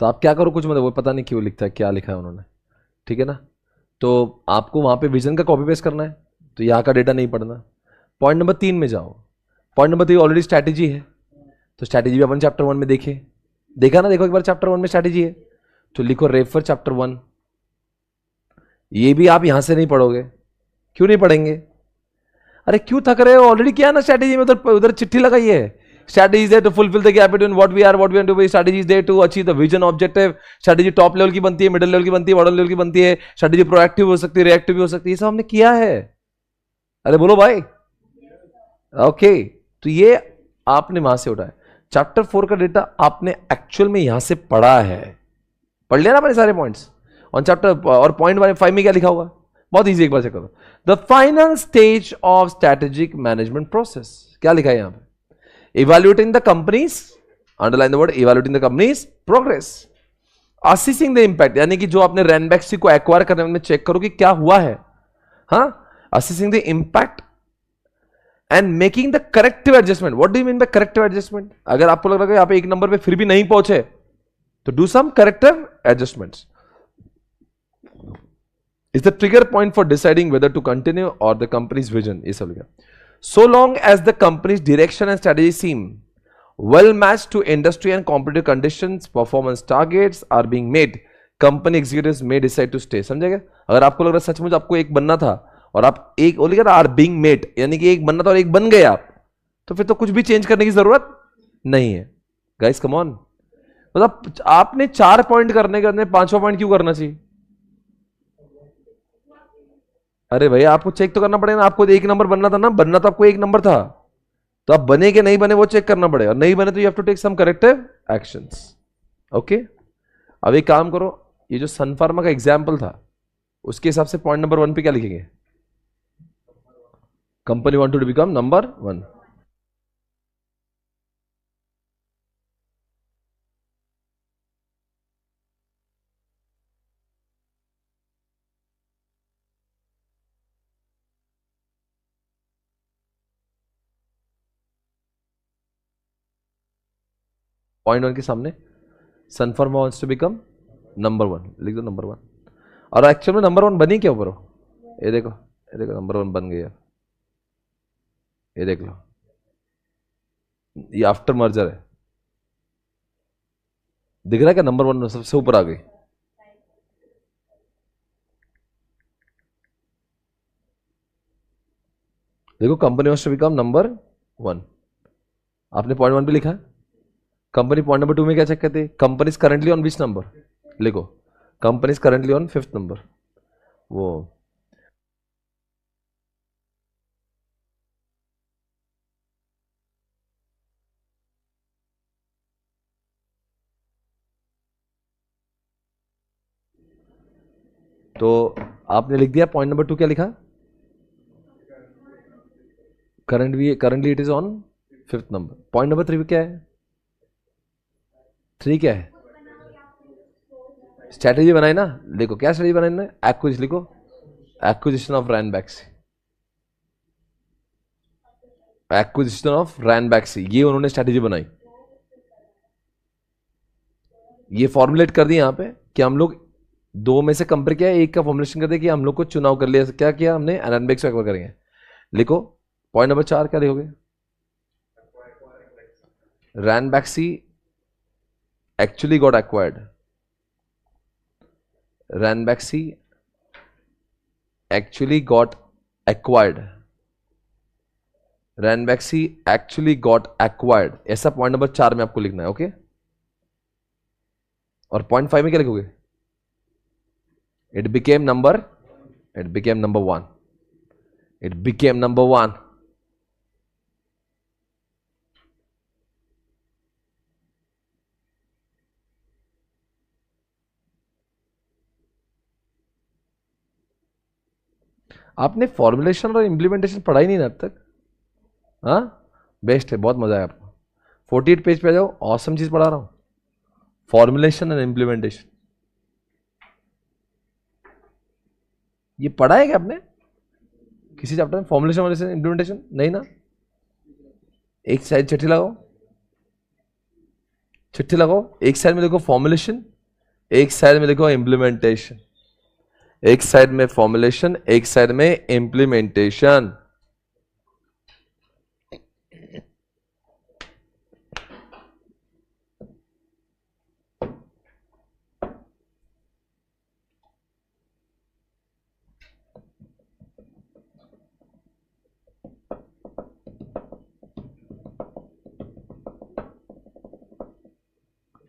तो आप क्या करो, कुछ मतलब वो पता नहीं क्यों लिखता है, क्या लिखा है उन्होंने, ठीक है ना। तो आपको वहां पे विजन का कॉपी पेस्ट करना है, तो यहाँ का डेटा नहीं पढ़ना। पॉइंट नंबर 3 में जाओ। पॉइंट नंबर 3 ऑलरेडी स्ट्रैटेजी है, तो स्ट्रैटेजी भी अपन चैप्टर 1 में देखा ना। देखो एक बार चैप्टर 1 में स्ट्रैटेजी है, तो लिखो रेफर चैप्टर 1। ये भी आप यहां से नहीं पढ़ोगे, क्यों नहीं पढ़ेंगे? अरे क्यों थक रहे हो, ऑलरेडी किया ना स्ट्रेटेजी में, उधर उधर चिट्ठी लगाई है. Strategy is there to fulfill the gap between what we are, what we want to be. Strategy is there to achieve the vision, objective. Strategy top level की बनती है, मिडिल लेवल की बनती है, बॉटम लेवल की बनती है. Strategy proactive हो सकती है, रिएक्टिव भी हो सकती है. ये सब हमने किया है. अरे बोलो भाई. ओके, तो ये आपने वहां से उठाया. चैप्टर 4 का डेटा आपने एक्चुअल में यहां से पढ़ा है. पढ़ लिया ना अपने सारे पॉइंट्स. ऑन चैप्टर और पॉइंट 5 में क्या लिखा होगा, बहुत इजी, एक बार चेक करो. The final stage of strategic management process. क्या लिखा है यहां पे? Evaluating the company's, underline the word, evaluating the company's progress. Assessing the impact, यानी कि जो आपने रैनबैक्सी को एक्वायर करने में चेक करो कि क्या हुआ है. हाँ, assessing the impact and making the corrective adjustment. What do you mean by corrective adjustment? अगर आपको लग रहा है यहाँ पे एक नंबर पे फिर भी नहीं पहुंचे तो do some corrective adjustments. Is the trigger point for deciding whether to continue or the company's vision. ये सब लिखा. So long as the company's direction and strategy seem well matched to industry and competitive conditions, performance targets are being made, company executives may decide to stay. समझेगा? अगर आपको लग रहा है सचमुच आपको एक बनना था और आप एक बोलिएगा ना आर बीइंग मेड, यानी कि एक बनना था और एक बन गए आप, तो फिर तो कुछ भी चेंज करने की जरूरत नहीं है. Guys come on. मतलब आपने 4 पॉइंट करने के अंदर 5वां पॉइंट क्यों करना चाहिए? अरे भैया आपको चेक तो करना पड़ेगा ना. आपको एक नंबर बनना था ना, बनना तो आपको एक नंबर था, तो आप बने के नहीं बने वो चेक करना पड़ेगा. नहीं बने तो you have to take some corrective actions. Okay, अब एक काम करो, ये जो सन फार्मा का एग्जाम्पल था उसके हिसाब से पॉइंट नंबर 1 पे क्या लिखेंगे? Company wanted to become number 1. Point 1 के सामने Sun Pharma wants to become number 1 लिख दो. नंबर 1. और एक्चुअल में नंबर 1 बनी क्या ऊपर? ये देखो, ये देखो, नंबर 1 बन गया. ये देख लो, ये आफ्टर मर्जर है. दिख रहा है क्या? नंबर 1 सबसे ऊपर आ गई. देखो, company wants to become number 1. आपने पॉइंट 1 पे लिखा है. कंपनी पॉइंट नंबर 2 में क्या चेक करते हैं? Company is currently on which number? लिखो, company is currently on 5th number. वो तो आपने लिख दिया. पॉइंट नंबर 2 क्या लिखा? Currently it is on 5th number. Point number 3 क्या है? 3 क्या है? स्ट्रैटेजी बनाई ना. देखो क्या स्ट्रैटेजी बनाई ना, एक्विजिशन. लिखो, acquisition of Ranbaxy. Acquisition of Ranbaxy, ये उन्होंने स्ट्रैटेजी बनाई. ये फॉर्मुलेट कर दी यहां पे कि हम लोग 2 में से कंपेयर किया, एक का फॉर्मुलेशन कर दिया कि हम लोग को चुनाव कर लिया. क्या किया हमने? रैनबैक्सी एक्वायर करेंगे. लिखो, पॉइंट नंबर 4 क्या लिखोगे? Ranbaxy actually got acquired. Ranbaxy actually got acquired. Ranbaxy actually got acquired. ऐसा पॉइंट नंबर 4 में आपको लिखना है. ओके, और पॉइंट 5 में क्या लिखोगे? It became number 1. It became number 1. आपने फॉर्मुलेशन और इंप्लीमेंटेशन पढ़ा ही नहीं ना अब तक. हाँ, बेस्ट है, बहुत मजा आया आपको. 48 पेज पे आ जाओ, ऑसम चीज पढ़ा रहा हूं. Formulation and implementation. ये पढ़ा है क्या आपने किसी चैप्टर में? फॉर्मुलेशन इंप्लीमेंटेशन नहीं ना. एक साइड चिट्ठी लगाओ, चिट्ठी लगाओ. एक साइड में देखो फॉर्मुलेशन, एक साइड में देखो इंप्लीमेंटेशन. एक साइड में फॉर्मुलेशन, एक साइड में इंप्लीमेंटेशन.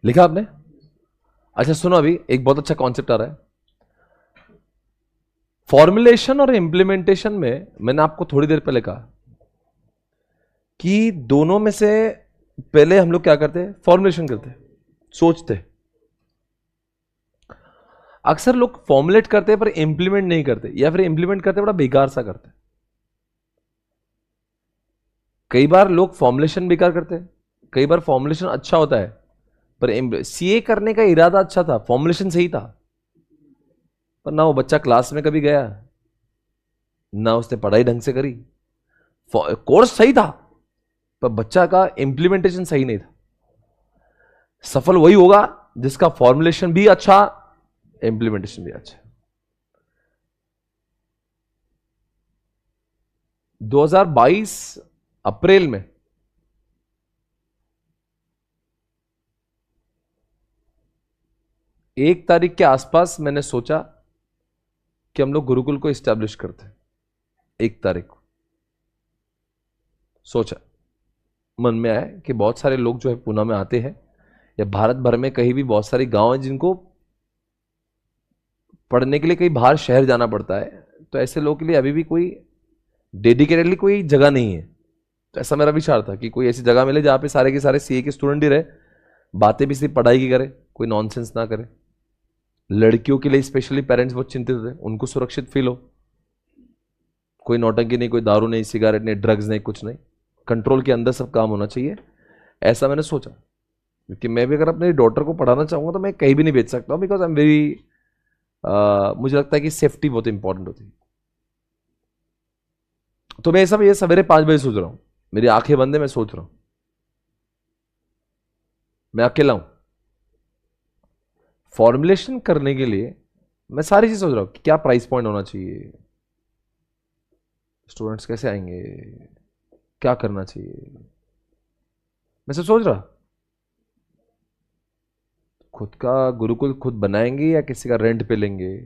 लिखा आपने? अच्छा सुनो, अभी एक बहुत अच्छा कॉन्सेप्ट आ रहा है। फॉर्मुलेशन और इंप्लीमेंटेशन में मैंने आपको थोड़ी देर पहले कहा कि दोनों में से पहले हम लोग क्या करते हैं? फॉर्मुलेशन करते हैं, सोचते। अक्सर लोग फॉर्मुलेट करते हैं पर इंप्लीमेंट नहीं करते, या फिर इंप्लीमेंट करते बड़ा बेकार सा करते हैं। कई बार लोग फॉर्मुलेशन बेकार करते हैं, कई बार फॉर्मुलेशन अच्छा होता है पर सीए करने का इरादा अच्छा था, फॉर्मुलेशन सही था, पर ना वो बच्चा क्लास में कभी गया, ना उसने पढ़ाई ढंग से करी। कोर्स सही था पर बच्चा का इंप्लीमेंटेशन सही नहीं था। सफल वही होगा जिसका फॉर्मुलेशन भी अच्छा, इंप्लीमेंटेशन भी अच्छा। 2022 अप्रैल में एक तारीख के आसपास मैंने सोचा कि हम लोग गुरुकुल को इस्टेब्लिश करते हैं। 1 तारीख को सोचा, मन में आया कि बहुत सारे लोग जो है पुणे में आते हैं, या भारत भर में कहीं भी बहुत सारे गांव हैं जिनको पढ़ने के लिए कहीं बाहर शहर जाना पड़ता है, तो ऐसे लोगों के लिए अभी भी कोई डेडिकेटेडली कोई जगह नहीं है। तो ऐसा मेरा विचार था कि कोई ऐसी जगह मिले जहां पे सारे के सारे सीए के स्टूडेंट ही रहे, बातें भी सिर्फ पढ़ाई की करे, कोई नॉनसेंस ना करे। लड़कियों के लिए स्पेशली पेरेंट्स बहुत चिंतित थे, उनको सुरक्षित फील हो, कोई नौटंकी नहीं, कोई दारू नहीं, सिगरेट नहीं, ड्रग्स नहीं, कुछ नहीं, कंट्रोल के अंदर सब काम होना चाहिए। ऐसा मैंने सोचा, क्योंकि मैं भी अगर अपने डॉटर को पढ़ाना चाहूंगा तो मैं कहीं भी नहीं भेज सकता हूं, बिकॉज आई एम वेरी, मुझे लगता है कि सेफ्टी बहुत इंपॉर्टेंट होती है। तो मैं सब ये सवेरे 5 बजे सोच रहा हूं, मेरी आंखें बंद है, मैं सोच रहा हूं, मैं अकेला हूं। फॉर्मुलेशन करने के लिए मैं सारी चीज सोच रहा हूं कि क्या प्राइस पॉइंट होना चाहिए, स्टूडेंट्स कैसे आएंगे, क्या करना चाहिए, मैं सब सोच रहा। खुद का गुरुकुल खुद बनाएंगे या किसी का रेंट पे लेंगे,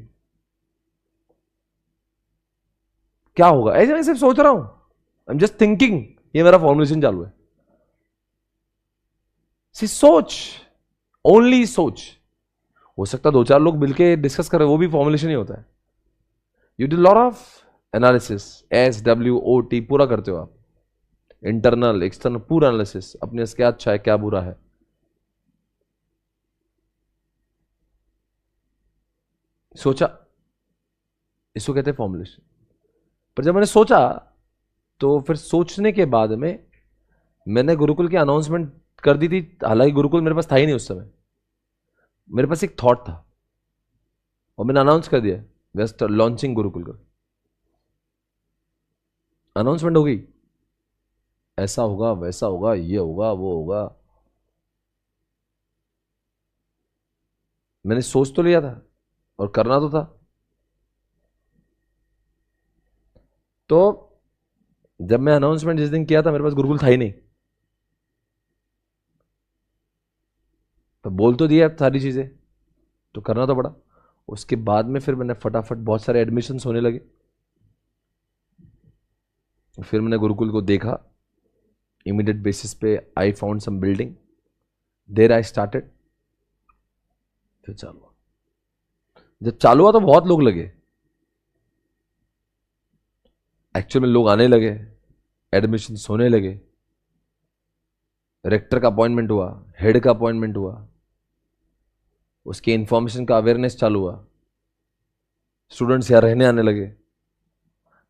क्या होगा, ऐसे मैं सिर्फ सोच रहा हूं। आई एम जस्ट थिंकिंग, ये मेरा फॉर्मुलेशन चालू है। सोच, ओनली सोच। हो सकता 2-4 लोग मिलके डिस्कस कर रहे, वो भी फॉर्मुलेशन ही होता है। You do lot of analysis, SWOT पूरा करते हो आप, इंटरनल एक्सटर्नल पूरा एनालिसिस, अपने से क्या अच्छा है क्या बुरा है। सोचा, इसको कहते हैं फॉर्मुलेशन। पर जब मैंने सोचा तो फिर सोचने के बाद में मैंने गुरुकुल की अनाउंसमेंट कर दी थी। हालांकि गुरुकुल मेरे पास था ही नहीं उस समय, मेरे पास एक थॉट था और मैंने अनाउंस कर दिया, वेस्ट लॉन्चिंग गुरुकुल का। अनाउंसमेंट हो गई, ऐसा होगा वैसा होगा, ये होगा वो होगा। मैंने सोच तो लिया था और करना तो था। तो जब मैं अनाउंसमेंट जिस दिन किया था, मेरे पास गुरुकुल था ही नहीं, तो बोल तो दिया सारी चीजें, तो करना तो पड़ा। उसके बाद में फिर मैंने फटाफट बहुत सारे एडमिशन्स होने लगे। फिर मैंने गुरुकुल को देखा, इमीडिएट बेसिस पे I found some building, there I started. फिर चालू हुआ। जब चालू हुआ तो बहुत लोग लगे, एक्चुअल में लोग आने लगे, एडमिशन होने लगे, रेक्टर का अपॉइंटमेंट हुआ, हेड का अपॉइंटमेंट हुआ, उसके इंफॉर्मेशन का अवेयरनेस चालू हुआ, स्टूडेंट्स यहां रहने आने लगे,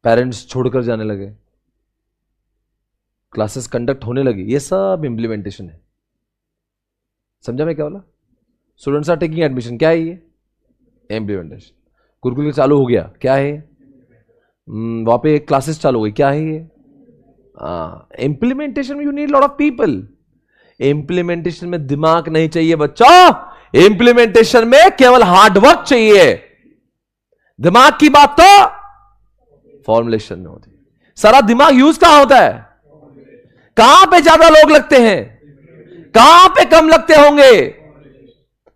पेरेंट्स छोड़कर जाने लगे, क्लासेस कंडक्ट होने लगी। ये सब इंप्लीमेंटेशन है। समझा मैं क्या बोला? स्टूडेंट्स आर टेकिंग एडमिशन, क्या है ये? इंप्लीमेंटेशन। गुरुकुल चालू हो गया, क्या है? वहां पे क्लासेस चालू हुई, क्या है ये? इंप्लीमेंटेशन में you need lot of people. Implementation में दिमाग नहीं चाहिए बच्चों, इंप्लीमेंटेशन में केवल हार्डवर्क चाहिए। दिमाग की बात तो फॉर्मुलेशन में होती है। सारा दिमाग यूज कहां होता है? कहां पे ज्यादा लोग लगते हैं, कहां पे कम लगते होंगे,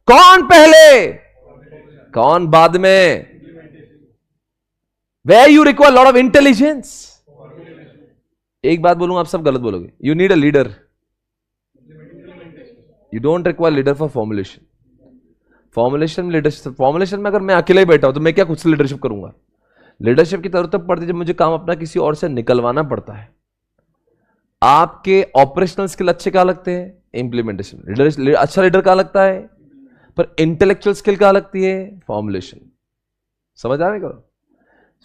कौन पहले कौन बाद में? Where you require lot of intelligence. एक बात बोलूंगा, आप सब गलत बोलोगे, you need a leader. You don't require leader for formulation. Formulation leadership, formulation में अगर मैं अकेले ही बैठा हूं तो मैं क्या खुद से लीडरशिप करूंगा. लीडरशिप की जरूरत तब पड़ती है जब मुझे काम अपना किसी और से निकलवाना पड़ता है. आपके ऑपरेशनल स्किल अच्छे कहां लगते हैं? इंप्लीमेंटेशन. लीडर अच्छा लीडर कहां लगता है? पर इंटेलेक्चुअल स्किल कहां लगती है? फॉर्मुलेशन. समझ आ रहे करो.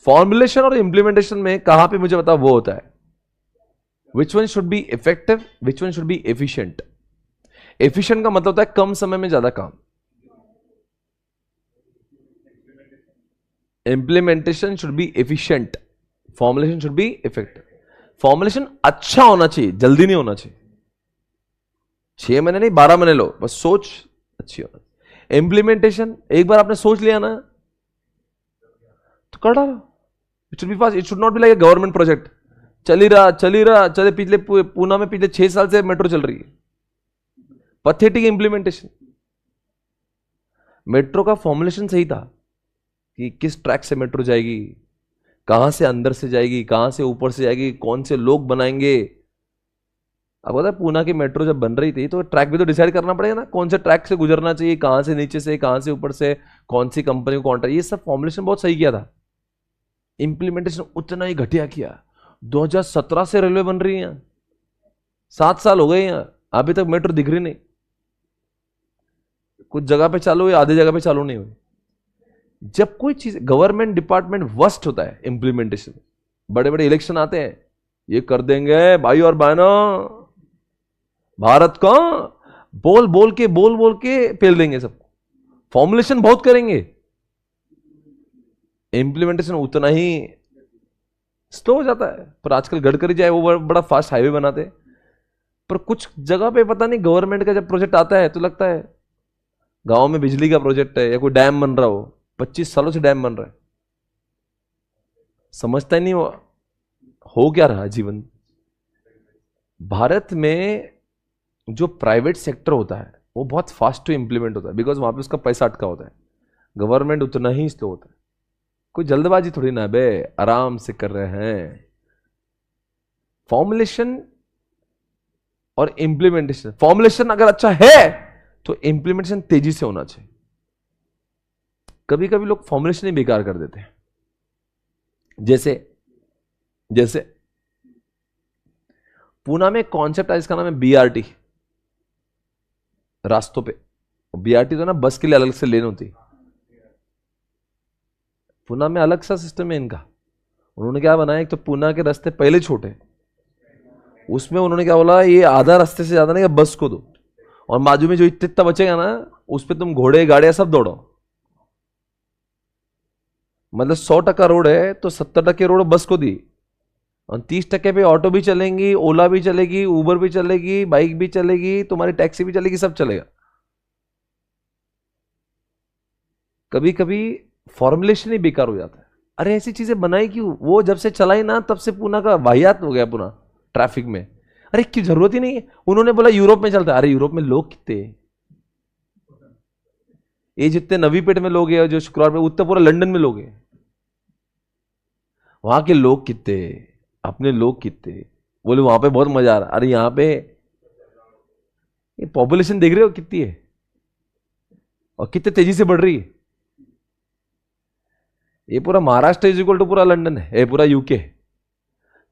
फॉर्मुलेशन और इंप्लीमेंटेशन में कहां पे मुझे बताओ वो होता है. Which one should be effective, which one should be efficient. Efficient का मतलब होता है कम समय में ज्यादा काम. Implementation should be efficient, formulation should be effective. Formulation अच्छा होना चाहिए, जल्दी नहीं होना चाहिए. 6 महीने नहीं 12 महीने लो, बस सोच अच्छी होना. इंप्लीमेंटेशन एक बार आपने सोच लिया ना तो कर डालो. It should be fast. It should not be like a government project. चल ही रहा चले. पिछले पूना में पिछले 6 साल से मेट्रो चल रही है. Pathetic implementation. मेट्रो का फॉर्मुलेशन सही था कि किस ट्रैक से मेट्रो जाएगी, कहां से अंदर से जाएगी, कहां से ऊपर से जाएगी, कौन से लोग बनाएंगे. अब पता है पूना की मेट्रो जब बन रही थी तो ट्रैक भी तो डिसाइड करना पड़ेगा ना, कौन से ट्रैक से गुजरना चाहिए, कहां से नीचे से, कहां से ऊपर से, कौन सी कंपनी को कॉन्ट्रैक्ट. ये सब फॉर्मुलेशन बहुत सही किया था. इंप्लीमेंटेशन उतना ही घटिया किया. 2017 से रेलवे बन रही है, 7 साल हो गए हैं, अभी तक मेट्रो दिख रही नहीं. कुछ जगह पे चालू हुई, आधी जगह पे चालू नहीं हुई. जब कोई चीज गवर्नमेंट डिपार्टमेंट वर्स्ट होता है इंप्लीमेंटेशन. बड़े बड़े इलेक्शन आते हैं, ये कर देंगे भाई और बहनों, भारत को बोल बोल के पेल देंगे सबको. फॉर्मुलेशन बहुत करेंगे, इंप्लीमेंटेशन उतना ही स्लो हो जाता है. पर आजकल गडकरी जाए वो बड़ा फास्ट हाईवे बनाते हैं. पर कुछ जगह पे पता नहीं गवर्नमेंट का जब प्रोजेक्ट आता है तो लगता है गांव में बिजली का प्रोजेक्ट है या कोई डैम बन रहा हो. 25 सालों से डैम बन रहा है, समझता ही नहीं हो क्या रहा जीवन. भारत में जो प्राइवेट सेक्टर होता है वो बहुत फास्ट टू इंप्लीमेंट होता है, बिकॉज वहां पे उसका पैसा अटका होता है. गवर्नमेंट उतना ही स्लो होता है. कोई जल्दबाजी थोड़ी ना बे, आराम से कर रहे हैं. फॉर्मुलेशन और इंप्लीमेंटेशन, फॉर्मुलेशन अगर अच्छा है तो इंप्लीमेंटेशन तेजी से होना चाहिए. कभी कभी लोग फॉर्मुलेशन ही बेकार कर देते हैं. जैसे पूना में कॉन्सेप्ट है, इसका नाम है बीआरटी. रास्तों पे बीआरटी तो ना बस के लिए अलग से लेन होती. पूना में अलग सा सिस्टम है इनका. उन्होंने क्या बनाया, एक तो पूना के रास्ते पहले छोटे, उसमें उन्होंने क्या बोला, ये आधा रास्ते से ज्यादा नहीं बस को दो, और बाजू में जो इतना बचेगा ना उस पर तुम घोड़े गाड़ियां सब दौड़ो. मतलब 100% रोड है तो 70% रोड बस को दी, और 30% पे ऑटो भी चलेंगी, ओला भी चलेगी, उबर भी चलेगी, बाइक भी चलेगी, तुम्हारी टैक्सी भी चलेगी, सब चलेगा. कभी कभी फॉर्मुलेशन ही बेकार हो जाता है. अरे ऐसी चीजें बनाई क्यों? वो जब से चलाई ना तब से पूना का वाहियात हो गया पूरा ट्रैफिक में. अरे क्यों, जरूरत ही नहीं है. उन्होंने बोला यूरोप में चलता है. अरे यूरोप में लोग कितने, ये जितने नवीपेट में लोग हैं, जो शुक्रवार में, उतना पूरा लंदन में लोग हैं. वहां के लोग कितने, अपने लोग कितने. बोले वहां पे बहुत मजा आ रहा. अरे यहां पे ये पॉपुलेशन देख रहे हो कितनी है और कितने तेजी से बढ़ रही है. ये पूरा महाराष्ट्र इज इक्वल टू पूरा लंदन है, ये पूरा यूके.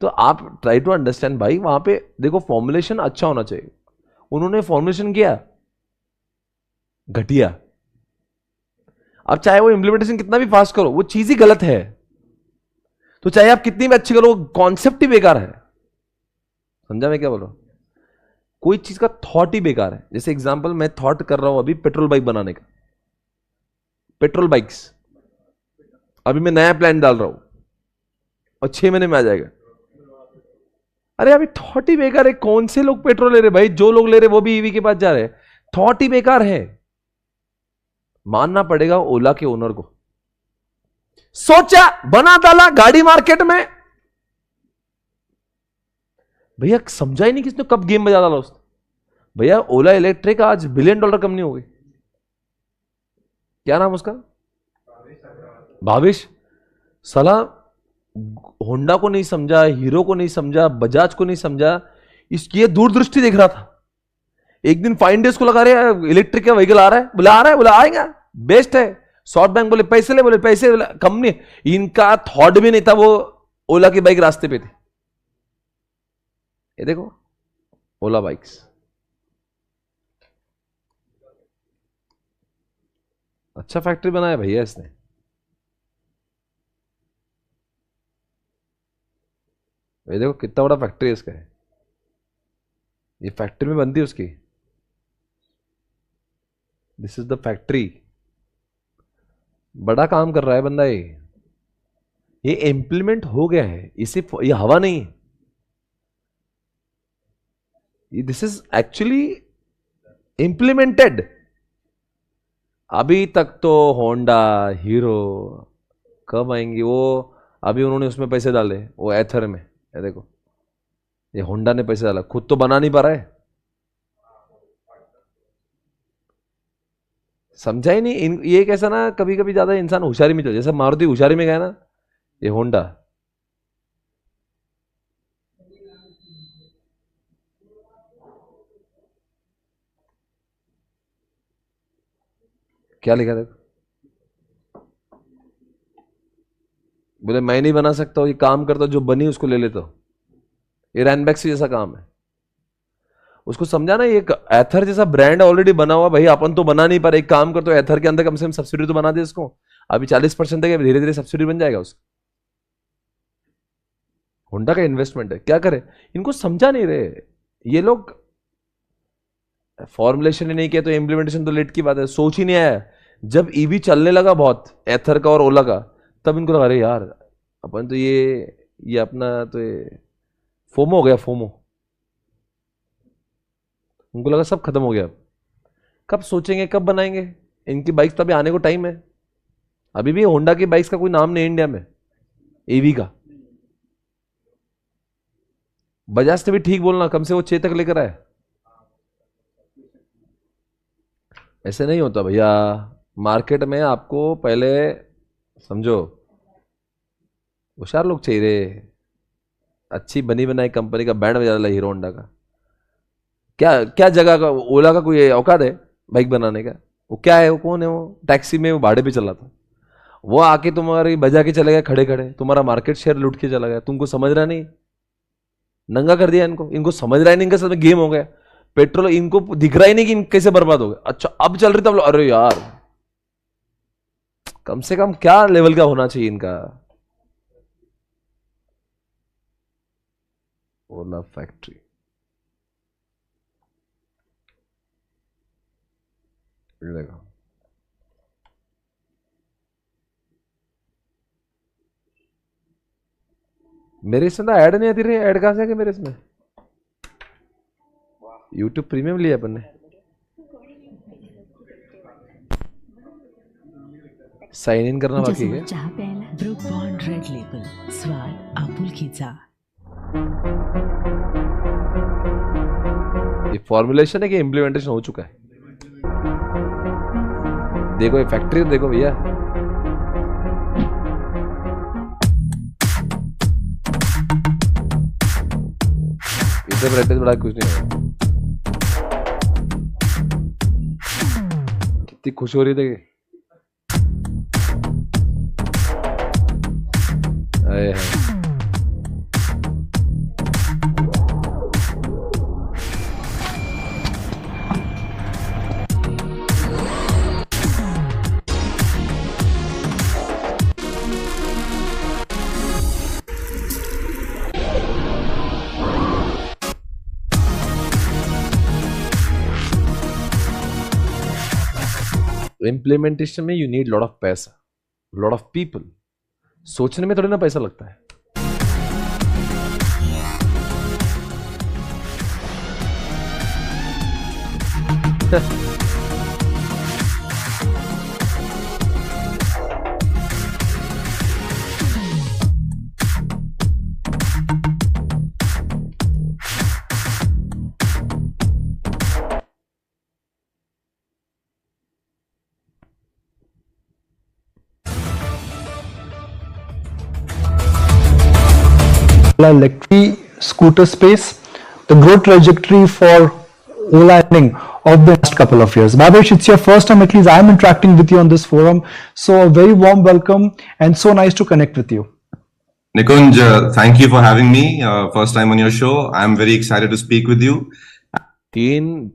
तो आप ट्राई टू अंडरस्टैंड भाई. वहां पे देखो फॉर्मुलेशन अच्छा होना चाहिए. उन्होंने फॉर्मुलेशन किया घटिया. अब चाहे वो इंप्लीमेंटेशन कितना भी फास्ट करो, वो चीज ही गलत है. तो चाहे आप कितनी भी अच्छी करो, कॉन्सेप्ट ही बेकार है. समझा मैं क्या बोल रहा हूं? कोई चीज का थॉट ही बेकार है. जैसे एग्जांपल मैं थॉट कर रहा हूं अभी पेट्रोल बाइक बनाने का. पेट्रोल बाइक्स अभी मैं नया प्लान डाल रहा हूं और 6 महीने में आ जाएगा. अरे अभी थॉट ही बेकार है. कौन से लोग पेट्रोल ले रहे भाई? जो लोग ले रहे वो भी ईवी के पास जा रहे हैं. थॉट ही बेकार है. मानना पड़ेगा ओला के ओनर को. सोचा, बना डाला गाड़ी मार्केट में. भैया समझा ही नहीं किसने कब गेम बजा डाला उसने. भैया ओला इलेक्ट्रिक आज $1 बिलियन कंपनी हो गई. क्या नाम उसका? भाविश. साला होंडा को नहीं समझा, हीरो को नहीं समझा, बजाज को नहीं समझा. इसकी दूरदृष्टि देख रहा था. एक दिन फाइन डेज को लगा रहे हैं, इलेक्ट्रिक का व्हीकल आ रहा है, बोले आ रहा है, बोले आएगा, बेस्ट है। सॉफ्ट बैंक बोले पैसे ले, बोले पैसे, कंपनी, इनका थॉट भी नहीं था वो ओला की बाइक रास्ते पे थी। ये देखो ओला बाइक्स, अच्छा फैक्ट्री बनाया भैया इसने। ये देखो कितना बड़ा फैक्ट्री है इसका है, ये फैक्ट्री में बनती है उसकी, दिस इज द फैक्ट्री। बड़ा काम कर रहा है बंदा ये इंप्लीमेंट हो गया है, इसे ये हवा नहीं है, दिस इज एक्चुअली इंप्लीमेंटेड। अभी तक तो होंडा, हीरो कब आएंगी वो, अभी उन्होंने उसमें पैसे डाले वो एथर में, ये देखो ये होंडा ने पैसे डाला, खुद तो बना नहीं पा रहा है। समझा ही नहीं ये कैसा ना, कभी कभी ज्यादा इंसान होशियारी में चल, जैसे मारुति होशियारी में गया ना, ये होंडा। क्या लिखा देखो, बोले मैं नहीं बना सकता, ये काम करता, जो बनी उसको ले लेता हूं, ये रैनबैक्सी जैसा काम है। उसको समझा ना, ये एथर जैसा ब्रांड ऑलरेडी बना हुआ, भाई अपन तो बना नहीं पा रहे, एक काम कर, तो एथर के अंदर कम से कम सब्सिडी तो बना दे इसको, अभी 40% तक धीरे धीरे सब्सिडी बन जाएगा उसका। होंडा का इन्वेस्टमेंट है, क्या करे, इनको समझा नहीं रहे ये लोग, फॉर्मुलेशन ही नहीं किया तो इम्प्लीमेंटेशन तो लेट की बात है, सोच ही नहीं आया। जब ईवी चलने लगा बहुत एथर का और ओला का, तब इनको लगा अरे यार अपन तो ये अपना तो ये फोमो हो गया, फोमो। उनको लगा सब खत्म हो गया, कब सोचेंगे, कब बनाएंगे, इनकी बाइक्स तो अभी आने को टाइम है। अभी भी होंडा की बाइक्स का कोई नाम नहीं इंडिया में ईवी का। बजाज से भी ठीक बोलना, कम से वो चेतक लेकर आए, ऐसे नहीं होता भैया। मार्केट में आपको पहले समझो, होशियार लोग चाहिए रे, अच्छी बनी बनाई कंपनी का बैंड बजा ला हीरो होंडा का। क्या क्या जगह का ओला का कोई औकात है बाइक बनाने का, वो क्या है, वो कौन है, वो टैक्सी में वो भाड़े पे चला था, वो आके तुम्हारी बजा के चले गया खड़े खड़े, तुम्हारा मार्केट शेयर लूट के चला गया, तुमको समझ रहा नहीं, नंगा कर दिया इनको समझ रहा ही नहीं, इनका साथ में गेम हो गया। पेट्रोल इनको दिख रहा ही नहीं कि कैसे बर्बाद हो गया। अच्छा अब चल रही, तब अरे यार कम से कम क्या लेवल का होना चाहिए इनका। ओला फैक्ट्री, देखो मेरे इसमें तो ऐड नहीं आती रही, ऐड कहां से आके मेरे इसमें, यूट्यूब प्रीमियम लिया अपन ने। साइन इन करना बाकी है। चहा प्यायला ब्रूक बॉन्ड रेड लेबल, स्वाद आपुलकीचा। ये फॉर्मुलेशन है कि इम्प्लीमेंटेशन हो चुका है। देखो ये फैक्ट्री देखो भैया, इसे प्रैक्टिस बड़ा कुछ नहीं है। कितनी खुश हो रही थी, आए हैं। इम्प्लीमेंटेशन में यू नीड लॉट ऑफ पैसा, लॉट ऑफ पीपल। सोचने में थोड़ी ना पैसा लगता है। electric scooter space, the growth trajectory for Ola of the last couple of years. Bhavesh, it's your first time, at least I'm interacting with you on this forum. So a very warm welcome and so nice to connect with you. Nikunj, thank you for having me. First time on your show. I'm very excited to speak with you. 3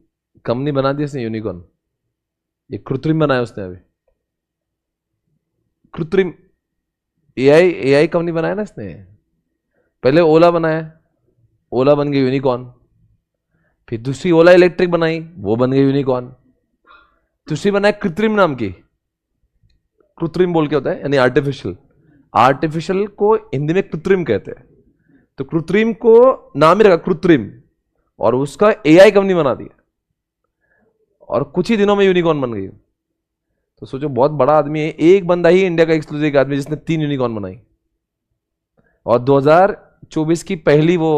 company बना दी इसने unicorn. ये कृत्रिम बनाया उसने अभी. कृत्रिम AI company बनाया ना इसने. पहले ओला बनाया, ओला बन गई यूनिकॉर्न. फिर दूसरी ओला इलेक्ट्रिक बनाई, वो बन गई यूनिकॉर्न. दूसरी बनाई कृत्रिम नाम की. कृत्रिम बोल के होता है यानी आर्टिफिशियल. आर्टिफिशियल को हिंदी में कृत्रिम कहते हैं. तो कृत्रिम को नाम ही रखा कृत्रिम और उसका एआई कंपनी बना दिया और कुछ ही दिनों में यूनिकॉर्न बन गई. तो सोचो बहुत बड़ा आदमी है. एक बंदा ही इंडिया का एक्सक्लूसिव आदमी जिसने 3 यूनिकॉर्न बनाई और 2024 की पहली वो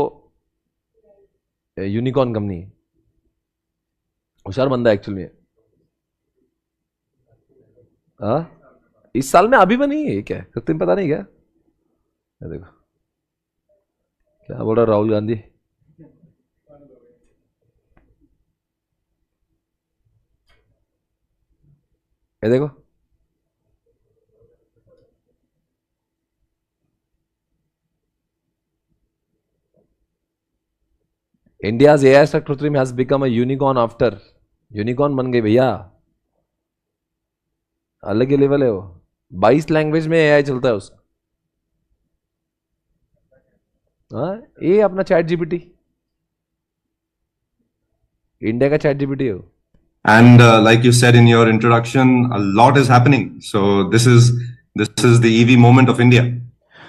यूनिकॉर्न कंपनी. होशियार बंदा एक्चुअली है. इस साल में अभी बनी है क्या कृत्रिम, पता नहीं क्या. देखो क्या बोल रहा राहुल गांधी. ये देखो India's AI sector कृत्रिम has become a unicorn after. Unicorn बन गई भैया. अलग ही लेवल है वो. 22 लैंग्वेज में एआई चलता है उसका. ये अपना चैट जीपीटी, इंडिया का चैट जीपीटी है वो. And like you said in your introduction, a lot is happening. So this is the EV moment of India.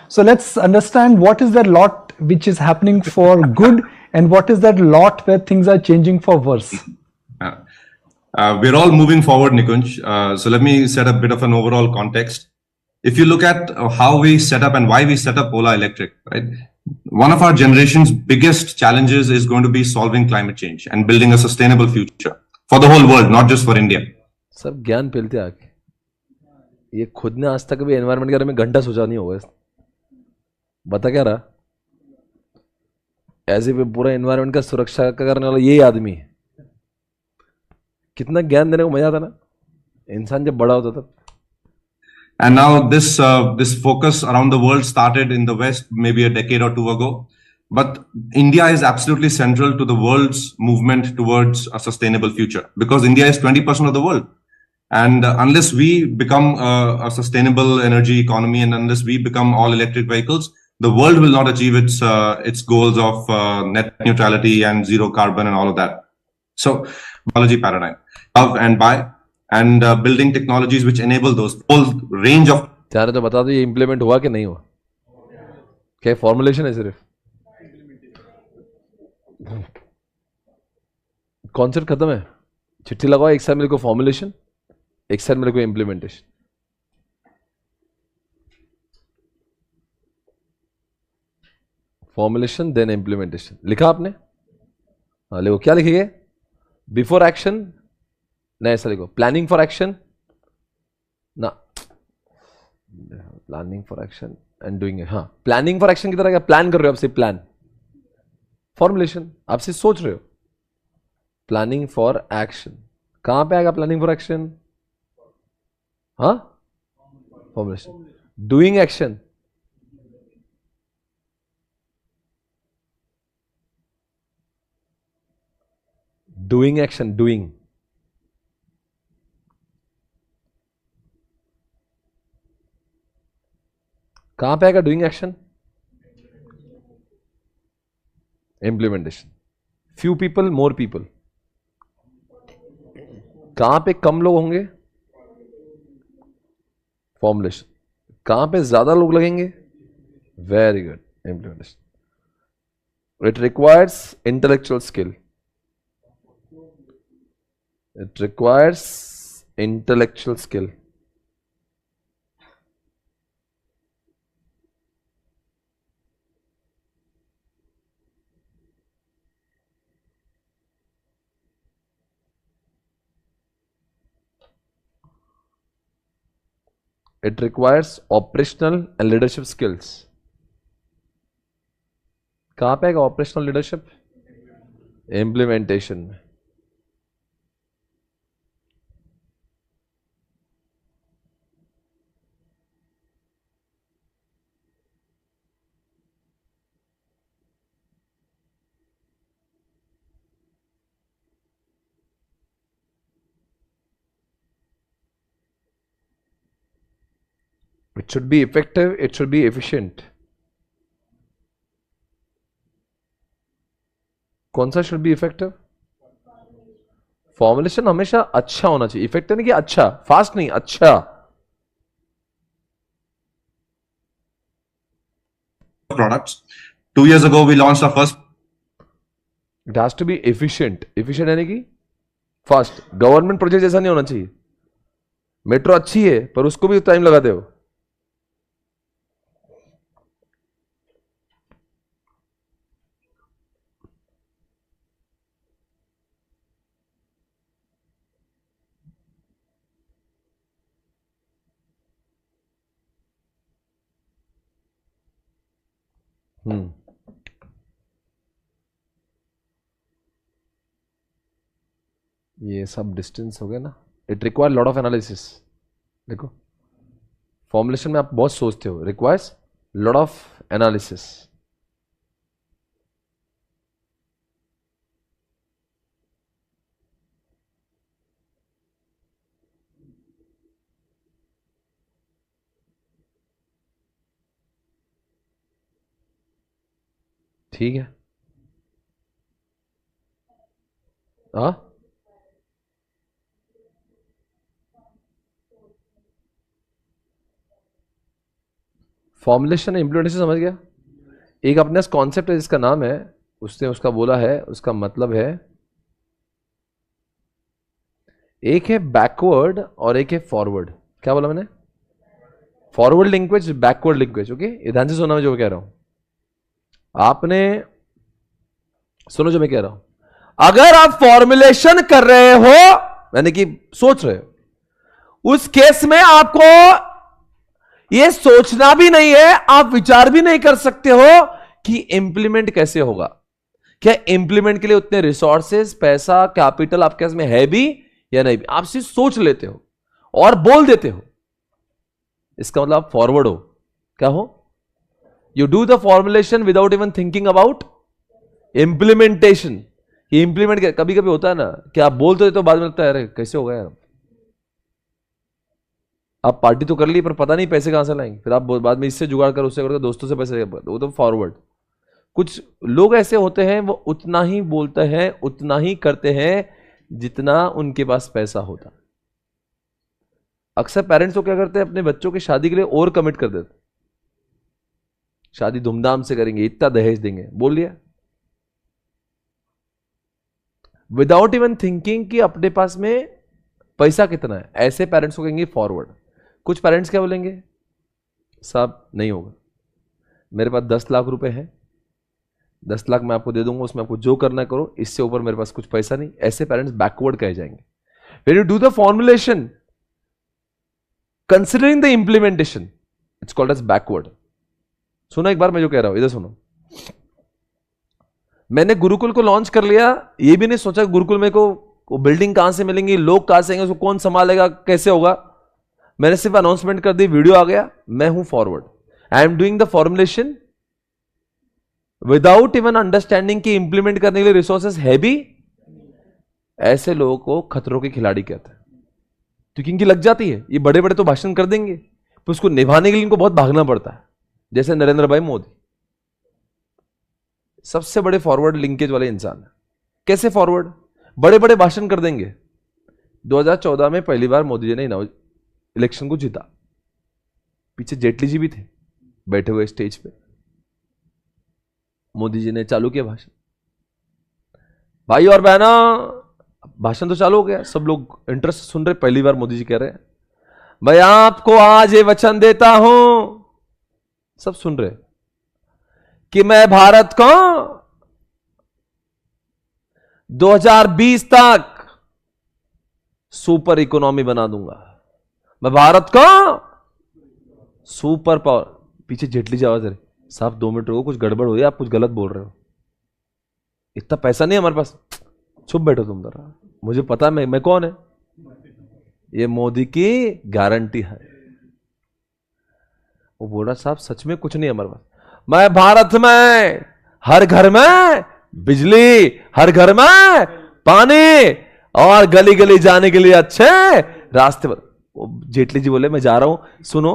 So let's understand what is that lot which is happening for good and what is that lot where things are changing for worse. We're all moving forward, Nikunj. So let me set a bit of an overall context. If you look at how we set up and why we set up Ola Electric, right? One of our generation's biggest challenges is going to be solving climate change and building a sustainable future for the whole world, not just for India. सब ज्ञान फैलते आके. ये खुद ने आज तक भी एनवायरनमेंट के बारे में घंटा सोचा नहीं होगा. बता क्या रहा. ऐसे भी पूरा एनवायरनमेंट का सुरक्षा करने वाला यही आदमी है. कितना ज्ञान देने को मजा आता ना इंसान जब बड़ा होता था. And now this focus around the world started in the West maybe a decade or two ago. But India is absolutely central to the world's movement towards a sustainable future because India is 20% of the world. And unless we become a sustainable energy economy and unless we become all electric vehicles, the world will not achieve its goals of net neutrality and zero carbon and all of that. So, technology paradigm, love and buy, and building technologies which enable those whole range of. चाहे तो बता दो ये implement हुआ कि नहीं हुआ. क्या फॉर्मुलेशन है सिर्फ. कॉन्सेप्ट खत्म है. चिट्ठी लगाओ. एक साइड मेरे को फॉर्मुलेशन, एक साइड मेरे को इम्प्लीमेंटेशन. Formulation then implementation. लिखा आपने? हाँ लिखो. क्या लिखेंगे? Before action. नहीं ऐसा लिखो. प्लानिंग फॉर एक्शन ना. Planning for action and doing. हाँ प्लानिंग फॉर एक्शन की तरह क्या प्लान कर रहे हो आपसे. प्लान फॉर्मुलेशन आपसे सोच रहे हो. प्लानिंग फॉर एक्शन कहां पे आएगा? Planning for action. हाँ formulation. Doing action. Doing action. Doing कहां पे आएगा? Doing action. Implementation. Few people more people. कहां पे कम लोग होंगे? फॉर्मुलेशन. कहां पे ज्यादा लोग लगेंगे? Very good. Implementation. It requires intellectual skill. It requires intellectual skill. It requires operational and leadership skills. कहां पे आएगा ऑपरेशनल लीडरशिप? इम्प्लीमेंटेशन में. It should be effective, it should be efficient. कौन सा should be effective? फॉर्मुलेशन हमेशा अच्छा होना चाहिए. इफेक्टिव नहीं कि अच्छा, फास्ट नहीं, अच्छा. Products. 2 years ago, we launched our first. It has to be efficient. Efficient यानी कि फास्ट. गवर्नमेंट प्रोजेक्ट जैसा नहीं होना चाहिए. मेट्रो अच्छी है पर उसको भी टाइम लगाते हो. ये सब डिस्टेंस हो गया ना. It require lot of analysis. देखो फॉर्मुलेशन में आप बहुत सोचते हो. Requires lot of analysis. ठीक है. हाँ फॉर्मुलेशन इम्प्लीमेंटेशन समझ गया. एक अपने कॉन्सेप्ट है जिसका नाम है, उसने उसका बोला है, उसका मतलब है एक है बैकवर्ड और एक है फॉरवर्ड. क्या बोला मैंने? Forward linkage, backward linkage. Okay, ये ध्यान से सुनना मैं जो कह रहा हूं. आपने सुनो जो मैं कह रहा हूं. अगर आप फॉर्मुलेशन कर रहे हो यानी कि सोच रहे हो, उस केस में आपको यह सोचना भी नहीं है, आप विचार भी नहीं कर सकते हो कि इंप्लीमेंट कैसे होगा. क्या इंप्लीमेंट के लिए उतने रिसोर्सेज, पैसा, कैपिटल आपके पास में है भी या नहीं भी. आप सिर्फ सोच लेते हो और बोल देते हो. इसका मतलब आप फॉरवर्ड हो. क्या हो? You do the formulation without even thinking about implementation. ये implement क्या कभी कभी होता है ना कि आप बोलते तो बाद में लगता है अरे कैसे होगा यार. आप पार्टी तो कर ली पर पता नहीं पैसे कहां से लाएंगे. फिर आप बाद में इससे जुगाड़ कर, उससे करके दोस्तों से पैसे, वो तो फॉरवर्ड. कुछ लोग ऐसे होते हैं वो उतना ही बोलते हैं, उतना ही करते हैं जितना उनके पास पैसा होता. अक्सर पेरेंट्स तो क्या करते हैं, अपने बच्चों की शादी के लिए और कमिट कर देते. शादी धूमधाम से करेंगे, इतना दहेज देंगे, बोल लिया, विदाउट इवन थिंकिंग कि अपने पास में पैसा कितना है. ऐसे पेरेंट्स को कहेंगे फॉरवर्ड. कुछ पेरेंट्स क्या बोलेंगे, साहब नहीं होगा, मेरे पास 10 लाख रुपए हैं, 10 लाख मैं आपको दे दूंगा, उसमें आपको जो करना है करो, इससे ऊपर मेरे पास कुछ पैसा नहीं. ऐसे पेरेंट्स बैकवर्ड कहे जाएंगे. When you do the formulation considering the implementation, it's called as backward. सुनो एक बार मैं जो कह रहा हूं, इधर सुनो. मैंने गुरुकुल को लॉन्च कर लिया, ये भी नहीं सोचा गुरुकुल में को बिल्डिंग कहां से मिलेंगी, लोग कहां से आएंगे, उसको कौन संभालेगा, कैसे होगा. मैंने सिर्फ अनाउंसमेंट कर दी, वीडियो आ गया, मैं हूं forward. I am doing the formulation without even understanding कि इंप्लीमेंट करने के लिए रिसोर्सेस है भी. ऐसे लोगों को खतरों के खिलाड़ी कहते हैं, क्योंकि इनकी लग जाती है. ये बड़े बड़े तो भाषण कर देंगे, तो उसको निभाने के लिए इनको बहुत भागना पड़ता है. जैसे नरेंद्र भाई मोदी सबसे बड़े फॉरवर्ड लिंकेज वाले इंसान है. कैसे फॉरवर्ड? बड़े बड़े भाषण कर देंगे. 2014 में पहली बार मोदी जी ने इलेक्शन को जीता. पीछे जेटली जी भी थे बैठे हुए स्टेज पे. मोदी जी ने चालू किया भाषण. भाई और बहना, भाषण तो चालू हो गया, सब लोग इंटरेस्ट सुन रहे. पहली बार मोदी जी कह रहे हैं, मैं आपको आज ये वचन देता हूं, सब सुन रहे, कि मैं भारत को 2020 तक सुपर इकोनॉमी बना दूंगा. मैं भारत को सुपर पावर. पीछे जेटली जी आवाज रहे, साहब 2 मिनट रुको, कुछ गड़बड़ हुई, आप कुछ गलत बोल रहे हो, इतना पैसा नहीं हमारे पास, चुप बैठो तुम जरा, मुझे पता मैं कौन है, ये मोदी की गारंटी है. वो बोल रहा, साहब सच में कुछ नहीं हमारे पास, मैं भारत में हर घर में बिजली, हर घर में पानी और गली गली जाने के लिए अच्छे रास्ते पर. जेटली जी बोले, मैं जा रहा हूं, सुनो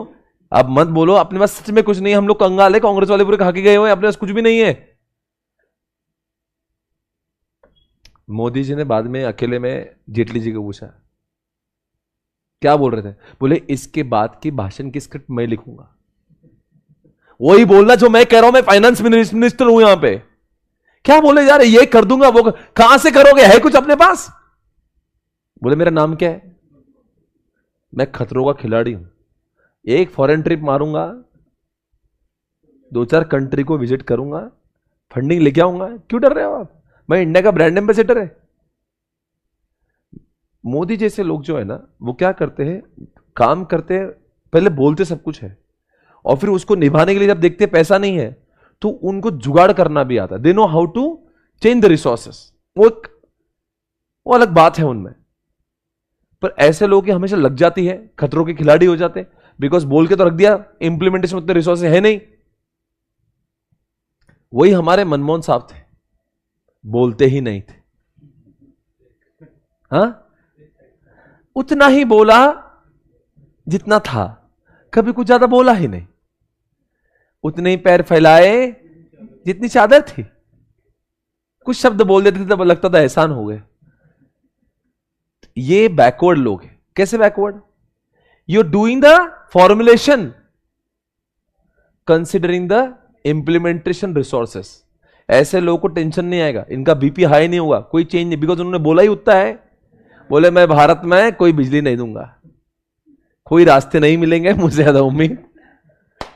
आप मत बोलो अपने पास सच में कुछ नहीं है, हम लोग कंगाल है, कांग्रेस वाले पूरे खा के गए हुए हैं, अपने पास कुछ भी नहीं है। मोदी जी ने बाद में अकेले में जेटली जी को पूछा, क्या बोल रहे थे? बोले इसके बाद की भाषण की स्क्रिप्ट मैं लिखूंगा। वही बोलना जो मैं कह रहा हूं, मैं फाइनेंस मिनिस्टर हूं यहां पे। क्या बोले जा रहे, ये कर दूंगा वो कहां से करोगे, है कुछ अपने पास? बोले मेरा नाम क्या है, मैं खतरों का खिलाड़ी हूं, एक फॉरेन ट्रिप मारूंगा, 2-4 कंट्री को विजिट करूंगा, फंडिंग लेके आऊंगा। क्यों डर रहे हो आप? मैं इंडिया का ब्रांड एम्बेसडर है। मोदी जैसे लोग जो है ना, वो क्या करते हैं, काम करते हैं, पहले बोलते सब कुछ है और फिर उसको निभाने के लिए जब देखते पैसा नहीं है तो उनको जुगाड़ करना भी आता है। They know how to change the resources. वो अलग बात है उनमें। पर ऐसे लोगों की हमेशा लग जाती है, खतरों के खिलाड़ी हो जाते हैं, बिकॉज बोल के तो रख दिया, इंप्लीमेंटेशन में उतने रिसोर्सेस है नहीं। वही हमारे मनमोहन साहब थे, बोलते ही नहीं थे। हाँ, उतना ही बोला जितना था, कभी कुछ ज्यादा बोला ही नहीं। उतने ही पैर फैलाए जितनी चादर थी। कुछ शब्द बोल देते थे तब लगता था एहसान हो गए। ये बैकवर्ड लोग हैं। कैसे backward? You doing the formulation considering the implementation resources. ऐसे लोगों को टेंशन नहीं आएगा, इनका बीपी हाई नहीं होगा, कोई चेंज नहीं, बिकॉज उन्होंने बोला ही उतना है। बोले मैं भारत में कोई बिजली नहीं दूंगा, कोई रास्ते नहीं मिलेंगे, मुझे ज्यादा उम्मीद,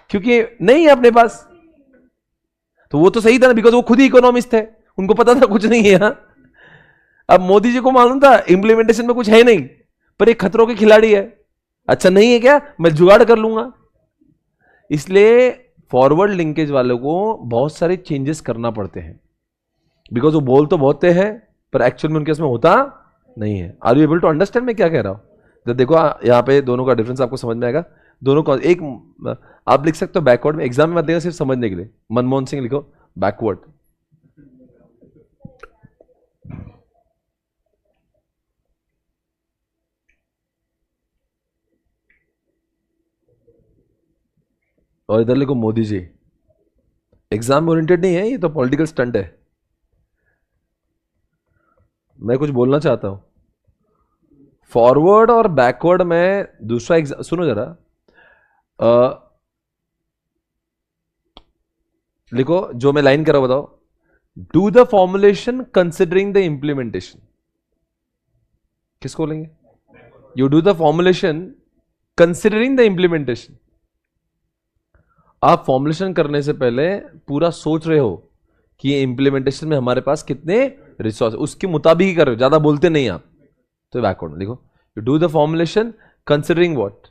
क्योंकि नहीं है अपने पास। तो वो तो सही था ना, बिकॉज वो खुद ही इकोनॉमिस्ट थे, उनको पता था कुछ नहीं है। अब मोदी जी को मालूम था इंप्लीमेंटेशन में कुछ है नहीं, पर एक खतरों के खिलाड़ी है। अच्छा नहीं है क्या, मैं जुगाड़ कर लूंगा। इसलिए फॉरवर्ड लिंकेज वालों को बहुत सारे चेंजेस करना पड़ते हैं, बिकॉज वो बोल तो बहुत हैं पर एक्चुअल में उनके इसमें होता नहीं है। Are you able to understand मैं क्या कह रहा हूं? तो देखो यहां पे दोनों का डिफरेंस आपको समझ में आएगा। दोनों का एक आप लिख सकते हो बैकवर्ड में, एग्जाम में मत देगा, सिर्फ समझने के लिए। मनमोहन सिंह लिखो बैकवर्ड। और इधर लिखो मोदी जी। एग्जाम ओरिएंटेड नहीं है, ये तो पॉलिटिकल स्टंट है। मैं कुछ बोलना चाहता हूं। फॉरवर्ड और बैकवर्ड में दूसरा एग्जाम सुनो जरा। लिखो जो मैं लाइन कर रहा हूं, बताओ। Do the formulation considering the implementation. किसको लेंगे? You do the formulation considering the implementation. आप फॉर्मुलेशन करने से पहले पूरा सोच रहे हो कि ये इंप्लीमेंटेशन में हमारे पास कितने रिसोर्स, उसके मुताबिक ही कर रहे हो, ज्यादा बोलते नहीं आप। तो बैकवर्ड में लिखो you do the formulation considering what.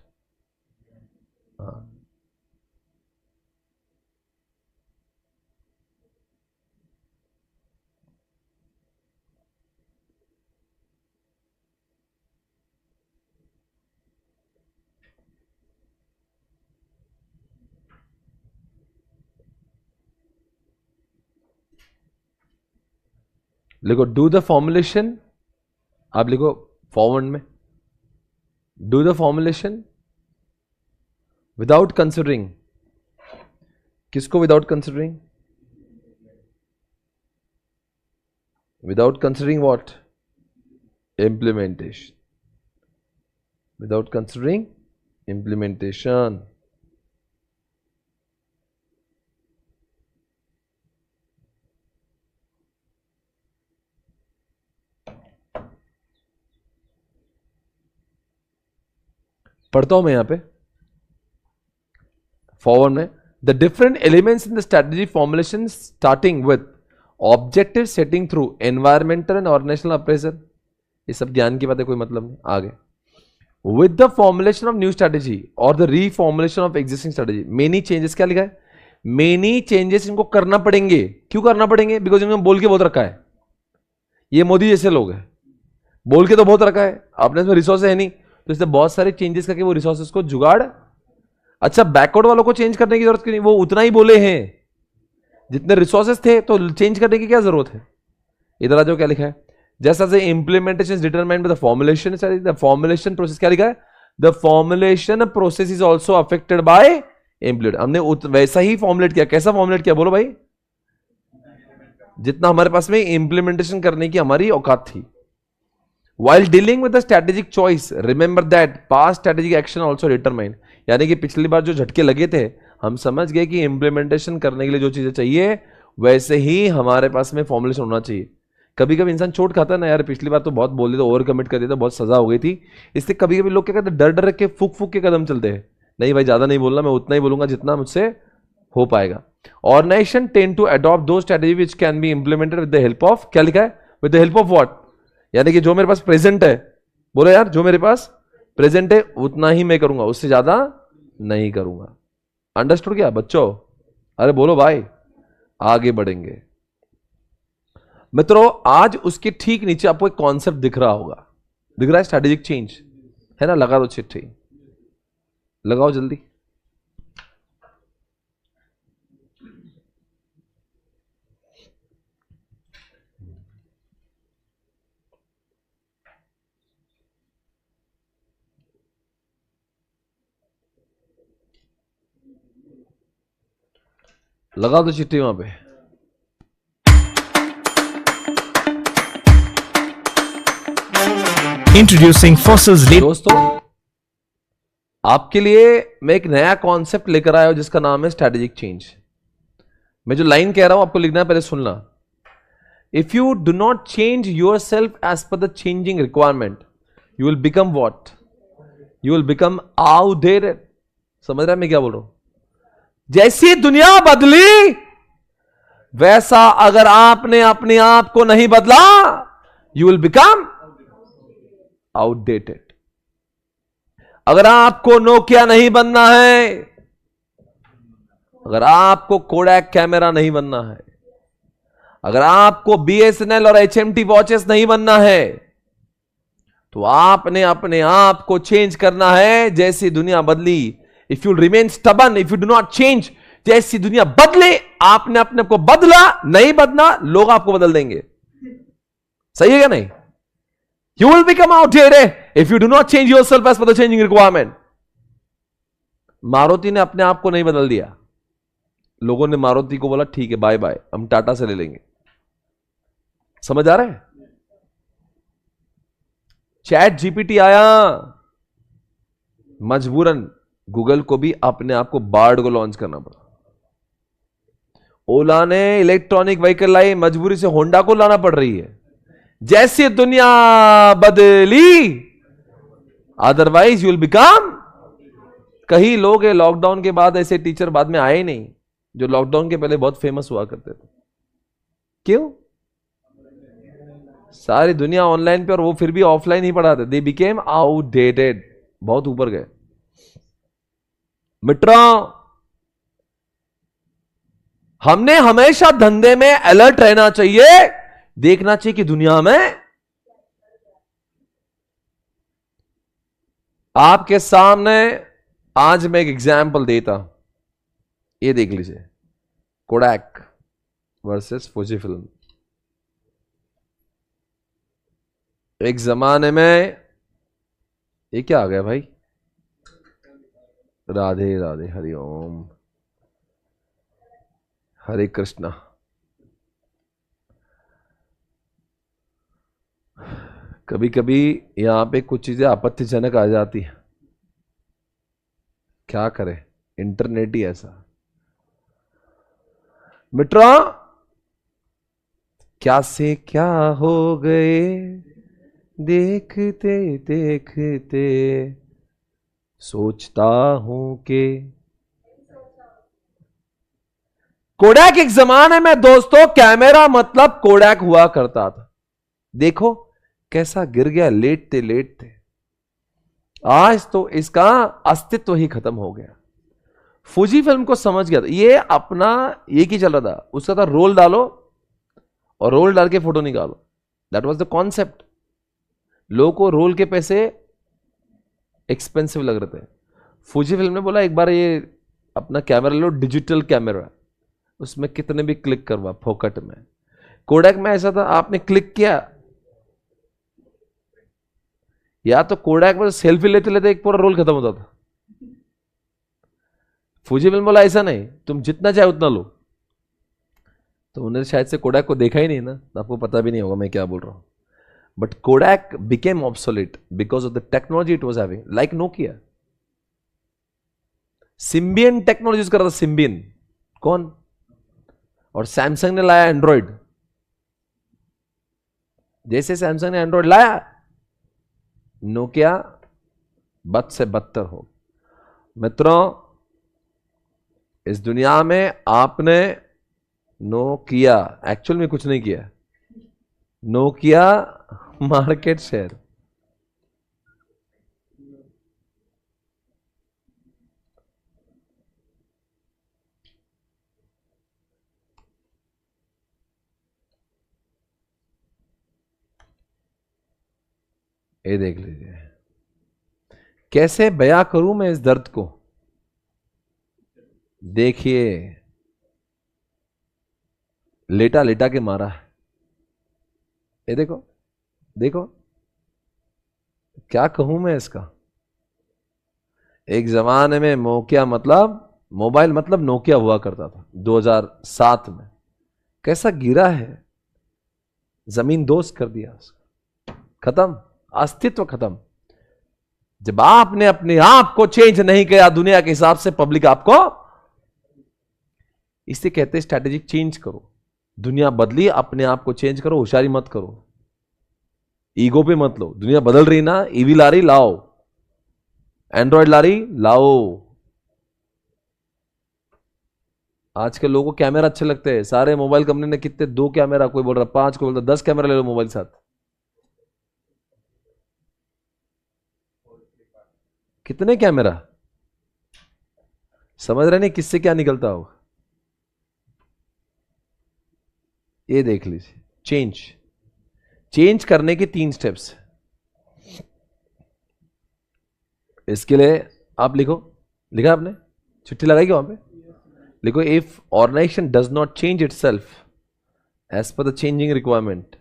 लिखो डू द फॉर्मुलेशन, आप लिखो फॉरवर्ड में do the formulation without considering. किसको without considering? Without considering what? Implementation. Without considering implementation. पढ़ता हूं मैं यहां पे फॉरवर्ड में। The different elements in the strategy formulation starting with objective setting through environmental and organisational appraisal. ये सब ज्ञान की बात है, कोई मतलब नहीं। आगे with the formulation of new strategy और the reformulation of existing strategy many changes. क्या लिखा है? मेनी चेंजेस इनको करना पड़ेंगे। क्यों करना पड़ेंगे? बिकॉज इन्होंने बोल के बहुत रखा है। ये मोदी जैसे लोग हैं, बोल के तो बहुत रखा है, अपने इसमें रिसोर्स है नहीं, तो इससे बहुत सारे चेंजेस करके वो रिसोर्सेस को जुगाड़। अच्छा बैकवर्ड वालों को चेंज करने की जरूरत नहीं, वो उतना ही बोले हैं जितने रिसोर्सेस थे, तो चेंज करने की क्या जरूरत है? इधर आ जाओ, क्या लिखा है? जैसा से implementation determined by the formulation. The formulation process क्या लिखा है? The formulation process is also affected by implement. हमने वैसा ही फॉर्मुलेट किया। कैसा फॉर्मुलेट किया बोलो भाई? जितना हमारे पास में इंप्लीमेंटेशन करने की हमारी औकात थी। While dealing with the strategic choice, remember that past strategic action also determine, यानी कि पिछली बार जो झटके लगे थे हम समझ गए कि इंप्लीमेंटेशन करने के लिए जो चीजें चाहिए वैसे ही हमारे पास में फॉर्मुलेशन होना चाहिए। कभी कभी इंसान चोट खाता है ना, यार पिछली बार तो बहुत बोल दिया था, ओवर कमिट कर दिया था, बहुत सजा हो गई थी, इसलिए कभी कभी लोग क्या कहते हैं, डर डर के फूक फूक के कदम चलते हैं। नहीं भाई, ज्यादा नहीं बोलना, मैं उतना ही बोलूंगा जितना मुझसे हो पाएगा। ऑर्गेनाइजेशन टेंड टू अडॉप्ट दो strategy which can be implemented with the help of, क्या लिखा है, with the help of what, यानी कि जो मेरे पास प्रेजेंट है, बोलो यार जो मेरे पास प्रेजेंट है उतना ही मैं करूंगा, उससे ज्यादा नहीं करूंगा। अंडरस्टूड क्या बच्चों? अरे बोलो भाई, आगे बढ़ेंगे। मित्रों आज उसके ठीक नीचे आपको एक कॉन्सेप्ट दिख रहा होगा, दिख रहा है स्ट्रेटेजिक चेंज, है ना? लगा दो चिट्ठी, लगाओ जल्दी। लगा दो चिट्ठी वहां पे। Introducing Fossil's दोस्तों आपके लिए मैं एक नया कॉन्सेप्ट लेकर आया हूं जिसका नाम है स्ट्रेटेजिक चेंज। मैं जो लाइन कह रहा हूं आपको लिखना है, पहले सुनना। If you do not change yourself as per the changing requirement, you will become what, you will become outdated. समझ रहे हैं मैं क्या बोल रहा हूं? जैसी दुनिया बदली वैसा अगर आपने अपने आप को नहीं बदला, यू विल बिकम आउटडेटेड। अगर आपको नोकिया नहीं बनना है, अगर आपको कोडैक कैमरा नहीं बनना है, अगर आपको बीएसएनएल और एचएमटी वॉचेस नहीं बनना है, तो आपने अपने आप को चेंज करना है जैसी दुनिया बदली। If you remain stubborn, if you do not change, जैसी दुनिया बदले आपने अपने को बदला, नहीं बदला लोग आपको बदल देंगे। सही है क्या नहीं? You will become outdated if you do not change yourself as per the changing requirement. Maruti ने अपने आप को नहीं बदल दिया, लोगों ने मारुति को बोला ठीक है बाय बाय, हम टाटा से ले लेंगे। समझ आ रहा है? चैट जीपीटी आया, मजबूरन गूगल को भी अपने आप को बार्ड को लॉन्च करना पड़ा। ओला ने इलेक्ट्रॉनिक व्हीकल लाई, मजबूरी से होंडा को लाना पड़ रही है। जैसी दुनिया बदली, अदरवाइज यू विल बिकम। कई लोग लॉकडाउन के बाद ऐसे टीचर बाद में आए नहीं जो लॉकडाउन के पहले बहुत फेमस हुआ करते थे। क्यों? सारी दुनिया ऑनलाइन पे और वो फिर भी ऑफलाइन ही पढ़ाते। दे बिकेम आउटडेटेड, बहुत ऊपर गए। मित्रों हमने हमेशा धंधे में अलर्ट रहना चाहिए, देखना चाहिए कि दुनिया में आपके सामने आज मैं एक एग्जाम्पल देता, ये देख लीजिए, कोडैक वर्सेस फुजी फिल्म। एक जमाने में ये क्या आ गया भाई? राधे राधे, हरिओम, हरे कृष्णा। कभी कभी यहां पे कुछ चीजें आपत्तिजनक आ जाती हैं, क्या करें, इंटरनेट ही ऐसा। मित्रों क्या से क्या हो गए देखते देखते, सोचता हूं कि कोडैक एक जमाने में दोस्तों कैमरा मतलब कोडैक हुआ करता था। देखो कैसा गिर गया लेटते लेटते। आज तो इसका अस्तित्व ही खत्म हो गया। फुजी फिल्म को समझ गया था, ये अपना ये की चल रहा था, उसका था रोल डालो और रोल डाल के फोटो निकालो। That was the concept. लोगों को रोल के पैसे एक्सपेंसिव लग रहे थे। फुजी फिल्म ने बोला एक बार ये अपना कैमरा लो, डिजिटल कैमरा, उसमें कितने भी क्लिक करवा फोकट में। कोडैक में ऐसा था, आपने क्लिक किया, या तो कोडैक में सेल्फी लेते लेते एक पूरा रोल खत्म होता था। फूजी फिल्म बोला ऐसा नहीं, तुम जितना चाहे उतना लो। तो उन्होंने शायद से कोडैक को देखा ही नहीं ना, तो आपको पता भी नहीं होगा मैं क्या बोल रहा हूं। But Kodak became obsolete because of the technology it was having, like Nokia. Symbian technology use कर रहा था, सिम्बियन। कौन? और सैमसंग ने लाया एंड्रॉइड। जैसे सैमसंग ने एंड्रॉइड लाया, नोकिया बद से बदतर हो। मित्रों, इस दुनिया में आपने नोकिया एक्चुअल में कुछ नहीं किया, नोकिया मार्केट शेयर। ये देख लीजिए, कैसे बयां करूं मैं इस दर्द को। देखिए, लेटा लेटा के मारा है। ये देखो देखो, क्या कहूं मैं इसका। एक जमाने में नोकिया मतलब मोबाइल मतलब नोकिया हुआ करता था 2007 में। कैसा गिरा है, जमीन दोस्त कर दिया उसका, खत्म, अस्तित्व खत्म। जब आपने अपने आप को चेंज नहीं किया दुनिया के हिसाब से, पब्लिक आपको, इसे कहते हैं स्ट्रैटेजिक चेंज करो। दुनिया बदली, अपने आप को चेंज करो, होशियारी मत करो, ईगो पे मत लो। दुनिया बदल रही ना, ईवी ला रही, लाओ। एंड्रॉइड ला रही, लाओ। आज के लोगों को कैमरा अच्छे लगते हैं, सारे मोबाइल कंपनी ने कितने, 2 कैमरा, कोई बोल रहा 5, कोई बोल रहा 10 कैमरा ले लो मोबाइल साथ। कितने कैमरा, समझ रहे नहीं किससे क्या निकलता होगा। ये देख लीजिए, चेंज करने के 3 स्टेप्स। इसके लिए आप लिखो, लिखा आपने, चिट्ठी लगाई क्या वहां पे? लिखो, if organisation does not change itself as per the changing requirement,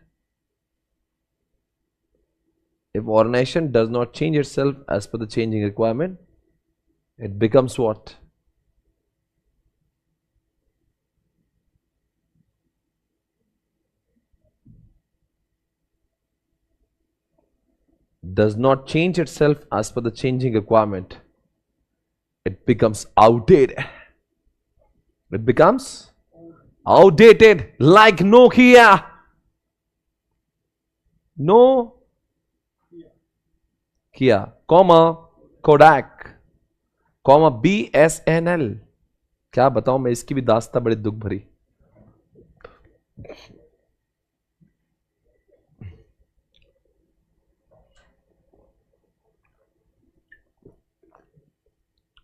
if organization does not change itself as per the changing requirement, it becomes what? Does not change itself as per the changing requirement, it becomes outdated. It becomes outdated, like Nokia. No किया, comma Kodak, comma BSNL। क्या बताऊं मैं, इसकी भी दास्ता बड़ी दुख भरी।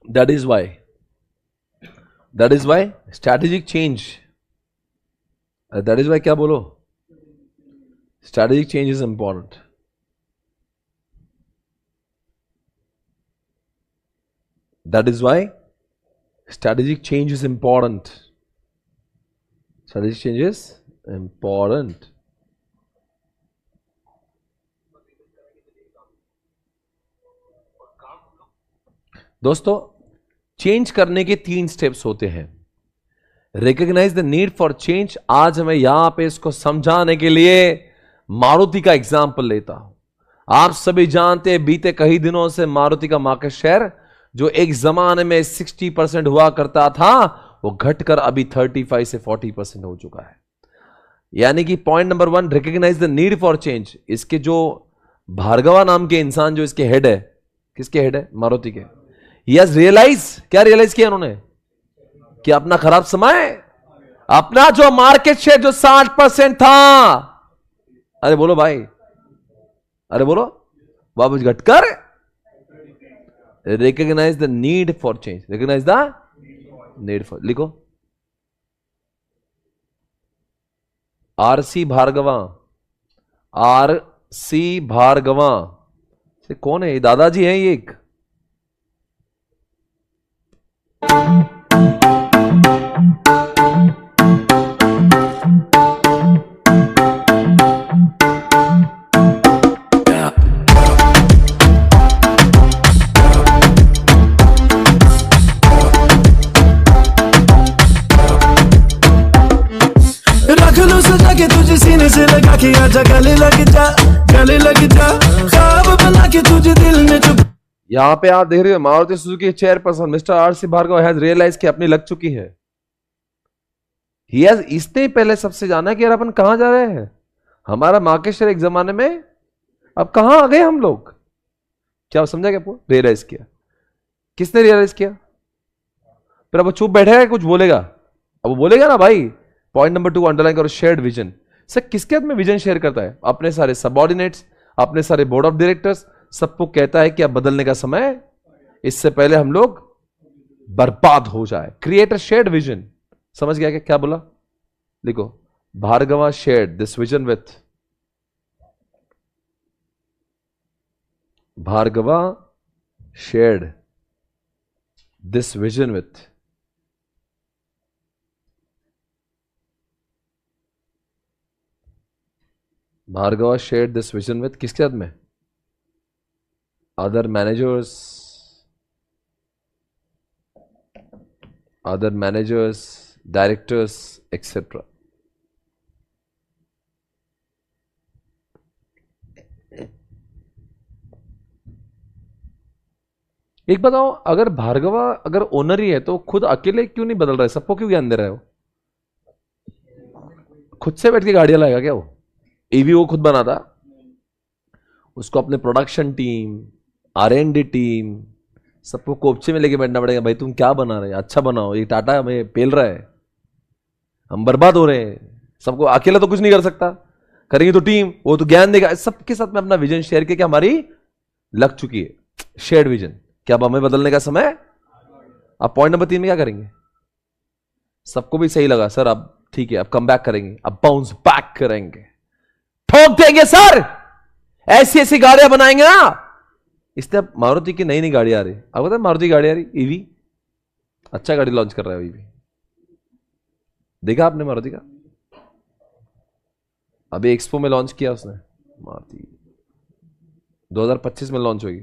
That is why strategic change, that is why, क्या बोलो, strategic change is important. That is why strategic change is important. Strategic change is important. दोस्तों, चेंज करने के 3 स्टेप्स होते हैं। Recognise the need for change. आज मैं यहां पे इसको समझाने के लिए मारुति का एग्जाम्पल लेता हूं। आप सभी जानते हैं, बीते कई दिनों से मारुति का मार्केट शेयर जो एक जमाने में 60% हुआ करता था, वो घटकर अभी 35 से 40% हो चुका है। यानी कि point number 1, recognise the need for change. इसके जो भार्गवा नाम के इंसान जो इसके हेड है, किसके हेड है? मारुति के। यस, रियलाइज, क्या रियलाइज किया उन्होंने? कि अपना खराब समय, अपना जो मार्केट शेयर जो 60% था, अरे बोलो भाई, अरे बोलो, वापस घटकर recognize the need for change, recognize the need for, लिखो RC भार्गवा, RC भार्गवा से कौन है? ये दादाजी हैं ये एक। आजा गले लग जा, गले लग जा, ख्वाब बना के तुझे दिल में चुप। यहां पे आप देख रहे हो Maruti Suzuki chairperson mister R C. Bhargava has realise कि अपनी लग चुकी है। इसने पहले सबसे जाना कि यार अपन कहां जा रहे हैं, हमारा मार्केट शेयर एक जमाने में, अब कहां आ गए हम लोग। क्या समझा क्या? रियलाइज किया। किसने रियलाइज किया? फिर अब वो चुप बैठेगा, कुछ बोलेगा? अब वो बोलेगा ना भाई। पॉइंट नंबर 2 अंडरलाइन करो, शेयर्ड विजन। सर किसके हाथ में विजन शेयर करता है? अपने सारे सबऑर्डिनेट्स, अपने सारे बोर्ड ऑफ डायरेक्टर्स, सबको कहता है कि अब बदलने का समय, इससे पहले हम लोग बर्बाद हो जाए। Create a shared vision. समझ गया क्या बोला? लिखो, Bhargava shared this vision with, Bhargava shared this vision with Bhargava shared this vision with किसके हाथ में? Other managers, directors etcetera. एक बताओ, अगर भार्गवा अगर ओनर ही है तो खुद अकेले क्यों नहीं बदल रहा है? सबको क्यों ज्ञान दे रहा है? वो खुद से बैठ के गाड़ियां लाएगा क्या? वो ईवी वो खुद बनाता, उसको अपने प्रोडक्शन टीम, R&D टीम, सबको कोपचे में लेके बैठना पड़ेगा। भाई तुम क्या बना रहे हैं, अच्छा बनाओ, ये टाटा हमें पेल रहा है, हम बर्बाद हो रहे हैं। सबको अकेला तो कुछ नहीं कर सकता, करेंगे तो टीम, वो तो ज्ञान देगा। सबके साथ में अपना विजन शेयर करके हमारी लग चुकी है, शेयर्ड विजन। क्या अब हमें बदलने का समय? अब पॉइंट नंबर 3 में क्या करेंगे? सबको भी सही लगा सर, अब ठीक है, अब कम बैक करेंगे, अब बाउंस बैक करेंगे, ठोक देंगे सर, ऐसी ऐसी गाड़ियां बनाएंगे ना। इसलिए अब मारुति की नई नई गाड़ी आ रही। अब पता है मारुति गाड़ी आ रही ईवी, अच्छा गाड़ी लॉन्च कर रहा है ईवी। देखा आपने मारुति का? अभी एक्सपो में लॉन्च किया उसने मारुति, 2025 में लॉन्च होगी।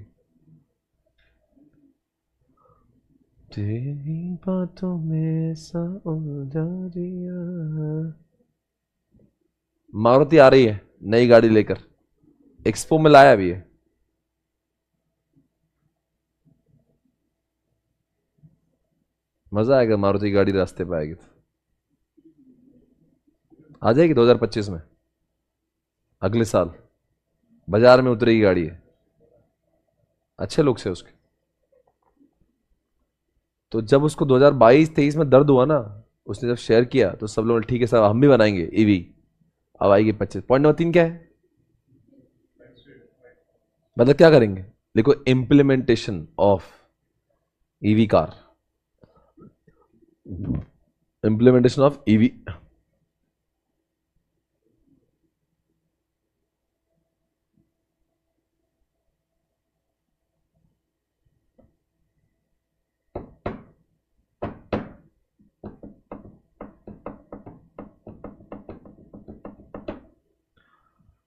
तेरी बातों में सा उलझा दिया। मारुति आ रही है नई गाड़ी लेकर, एक्सपो में लाया भी है। मजा आएगा मारुति गाड़ी रास्ते पे आएगी तो। आ जाएगी 2025 में, अगले साल बाजार में उतरेगी गाड़ी है, अच्छे लुक से उसके। तो जब उसको 2022-23 में दर्द हुआ ना, उसने जब शेयर किया तो सब लोग ठीक है सर हम भी बनाएंगे ईवी। अब आएगी 25। पॉइंट नंबर 3 क्या है? मतलब क्या करेंगे? देखो, implementation of EV car, implementation of EV.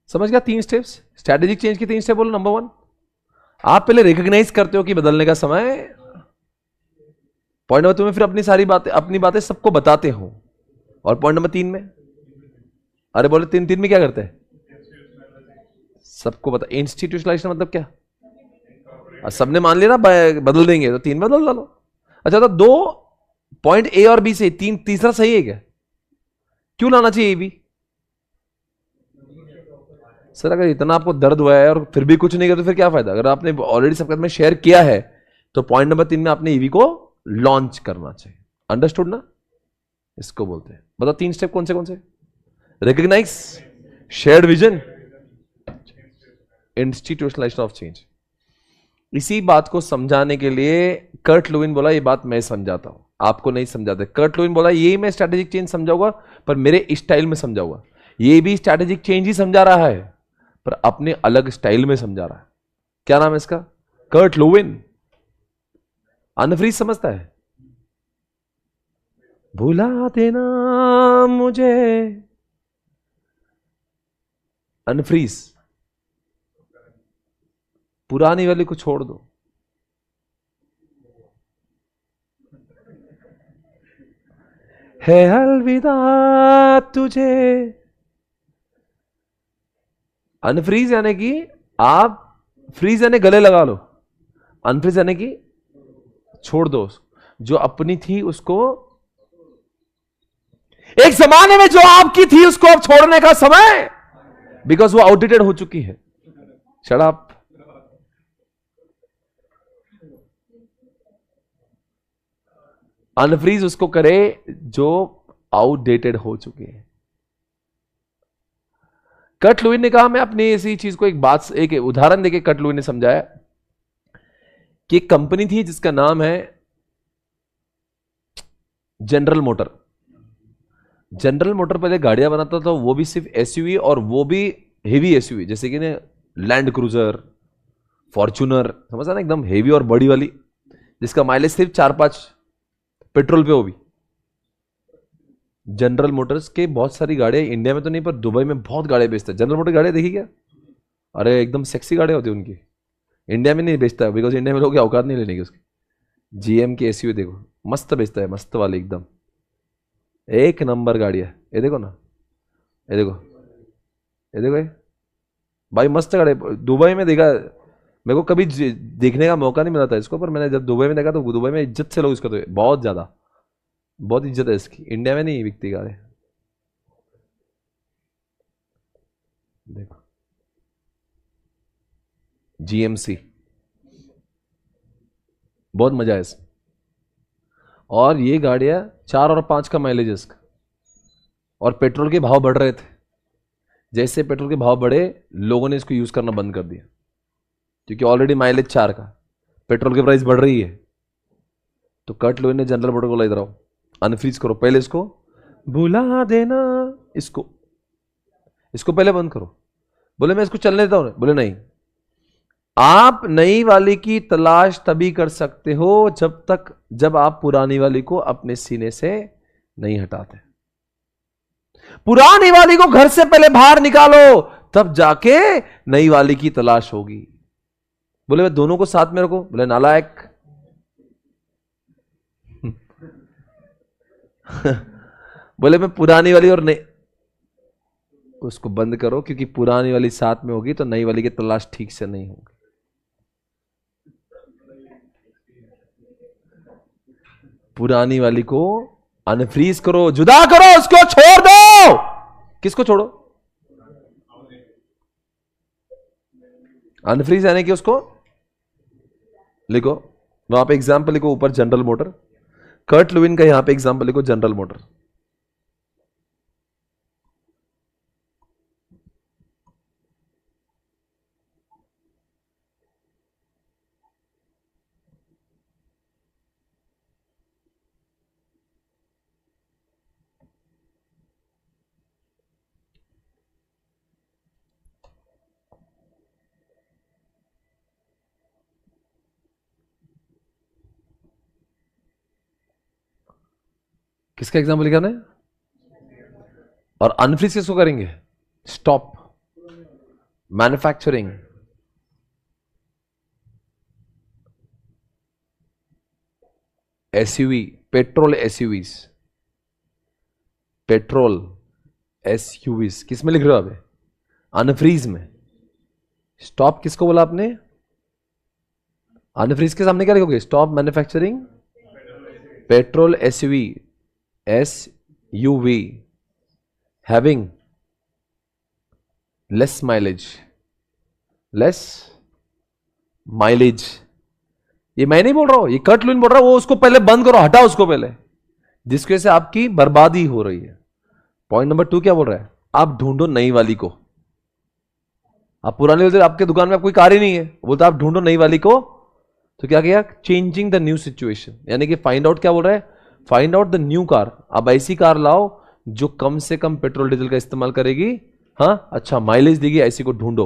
समझ गया? 3 स्टेप्स, स्ट्रैटेजिक चेंज की 3 स्टेप बोलो। नंबर 1, आप पहले रिकॉग्नाइज करते हो कि बदलने का समय। पॉइंट नंबर 2 में फिर अपनी बातें सबको बताते हो। और पॉइंट नंबर 3 में, अरे बोले 3 में क्या करते हैं? सबको बता। इंस्टीट्यूशनलाइजेशन मतलब क्या? सबने मान लिया ना बदल देंगे, तो 3 में बदल डालो। अच्छा, तो 2 पॉइंट ए और बी से तीसरा सही है क्या? क्यों लाना चाहिए भी? सर अगर इतना आपको दर्द हुआ है और फिर भी कुछ नहीं करते, फिर क्या फायदा? अगर आपने ऑलरेडी सबके साथ में शेयर किया है तो पॉइंट नंबर 3 में आपने ईवी को लॉन्च करना चाहिए। अंडरस्टूड ना? इसको बोलते हैं। बताओ 3 स्टेप कौन से? Recognise, shared vision, institutionalisation of change. इसी बात को समझाने के लिए कर्ट लुविन बोला ये बात मैं समझाता हूं, आपको नहीं समझाते। कर्ट लुविन बोला यही मैं स्ट्रैटेजिक चेंज समझाऊंगा, पर मेरे स्टाइल में समझाऊंगा। ये भी स्ट्रैटेजिक चेंज ही समझा रहा है, पर अपने अलग स्टाइल में समझा रहा है। क्या नाम है इसका? Kurt Lewin. अनफ्रीज समझता है? भुला देना मुझे, अनफ्रीज। पुरानी वाली को छोड़ दो। है अलविदा तुझे अनफ्रीज यानी कि आप, फ्रीज यानी गले लगा लो, अनफ्रीज यानी कि छोड़ दो। जो अपनी थी उसको, एक जमाने में जो आपकी थी उसको अब छोड़ने का समय, बिकॉज वो आउटडेटेड हो चुकी है। Shut up. अनफ्रीज उसको करे जो आउटडेटेड हो चुकी है। कट लुईन ने कहा, मैं अपनी इसी चीज को एक उदाहरण देके कट लुईन ने समझाया कि एक कंपनी थी जिसका नाम है जनरल मोटर। जनरल मोटर पहले गाड़ियां बनाता था, वो भी सिर्फ एसयूवी, और वो भी हेवी एसयूवी, जैसे कि लैंड क्रूजर, फॉर्च्यूनर, समझा ना, एकदम हेवी और बड़ी वाली, जिसका माइलेज सिर्फ 4-5 पेट्रोल पे। हो भी जनरल मोटर्स के बहुत सारी गाड़ियां इंडिया में तो नहीं, पर दुबई में बहुत गाड़ियां बेचता है। जनरल मोटर गाड़ियां देखी क्या? अरे एकदम सेक्सी गाड़ियां होती है उनकी। इंडिया में नहीं बेचता बिकॉज इंडिया में लोग की औकात नहीं लेने की उसकी। जीएम की एसयूवी देखो, मस्त बेचता है, मस्त वाली, एकदम एक नंबर गाड़ी है। ये देखो ना, ये देखो, ये देखो, ये भाई मस्त गाड़ी। दुबई में देखा, मेरे को कभी देखने का मौका नहीं मिला था इसको, पर मैंने जब दुबई में देखा तो दुबई में इज्जत से लोग इसको, तो बहुत ज्यादा, बहुत इज्जत है इसकी। इंडिया में नहीं बिकती गाड़ी। देखो जीएमसी, बहुत मजा है इसमें। और ये गाड़ियां 4 और 5 का माइलेज है इसका। और पेट्रोल के भाव बढ़ रहे थे, जैसे पेट्रोल के भाव बढ़े लोगों ने इसको यूज करना बंद कर दिया, क्योंकि ऑलरेडी माइलेज 4 का, पेट्रोल की प्राइस बढ़ रही है। तो कट लुईन ने जनरल मोटर को ला, इधर आओ, अनफ्रीज करो पहले इसको, भुला देना इसको पहले बंद करो। बोले मैं इसको चलने देता हूं, बोले नहीं, आप नई वाली की तलाश तभी कर सकते हो जब आप पुरानी वाली को अपने सीने से नहीं हटाते। पुरानी वाली को घर से पहले बाहर निकालो, तब जाके नई वाली की तलाश होगी। बोले मैं दोनों को साथ में रखो, बोले नालायक। बोले मैं पुरानी वाली और नई, उसको बंद करो, क्योंकि पुरानी वाली साथ में होगी तो नई वाली की तलाश ठीक से नहीं होगी। पुरानी वाली को अनफ्रीज करो, जुदा करो, उसको छोड़ दो। किसको छोड़ो? अनफ्रीज यानी कि उसको लिखो, वहां पे एग्जाम्पल लिखो ऊपर जनरल मोटर। कर्ट लुईन का यहां पे एग्जाम्पल लिखो जनरल मोटर। किसका एग्जाम्पल लिखा है? और अनफ्रीज किसको करेंगे? Stop manufacturing. SUV, petrol SUVs, petrol SUVs किस में लिख रहे हो आप? अनफ्रीज में। स्टॉप किसको बोला आपने? अनफ्रीज के सामने क्या लिखोगे? Stop manufacturing petrol SUV, SUV having less mileage, ये मैं नहीं बोल रहा हूं, ये कर्ट लुईन बोल रहा है। वो उसको पहले बंद करो, हटाओ उसको पहले, जिसकी वजह से आपकी बर्बादी हो रही है। पॉइंट नंबर 2 क्या बोल रहा है? आप ढूंढो नई वाली को। आप पुरानी वाली, आपके दुकान में आप कोई कार ही नहीं है, बोलता आप ढूंढो नई वाली को। तो क्या किया? चेंजिंग द न्यू सिचुएशन, यानी कि फाइंड आउट। क्या बोल रहा है? Find out the new car. अब ऐसी कार लाओ जो कम से कम पेट्रोल डीजल का इस्तेमाल करेगी, हाँ, अच्छा माइलेज देगी, ऐसी को ढूंढो।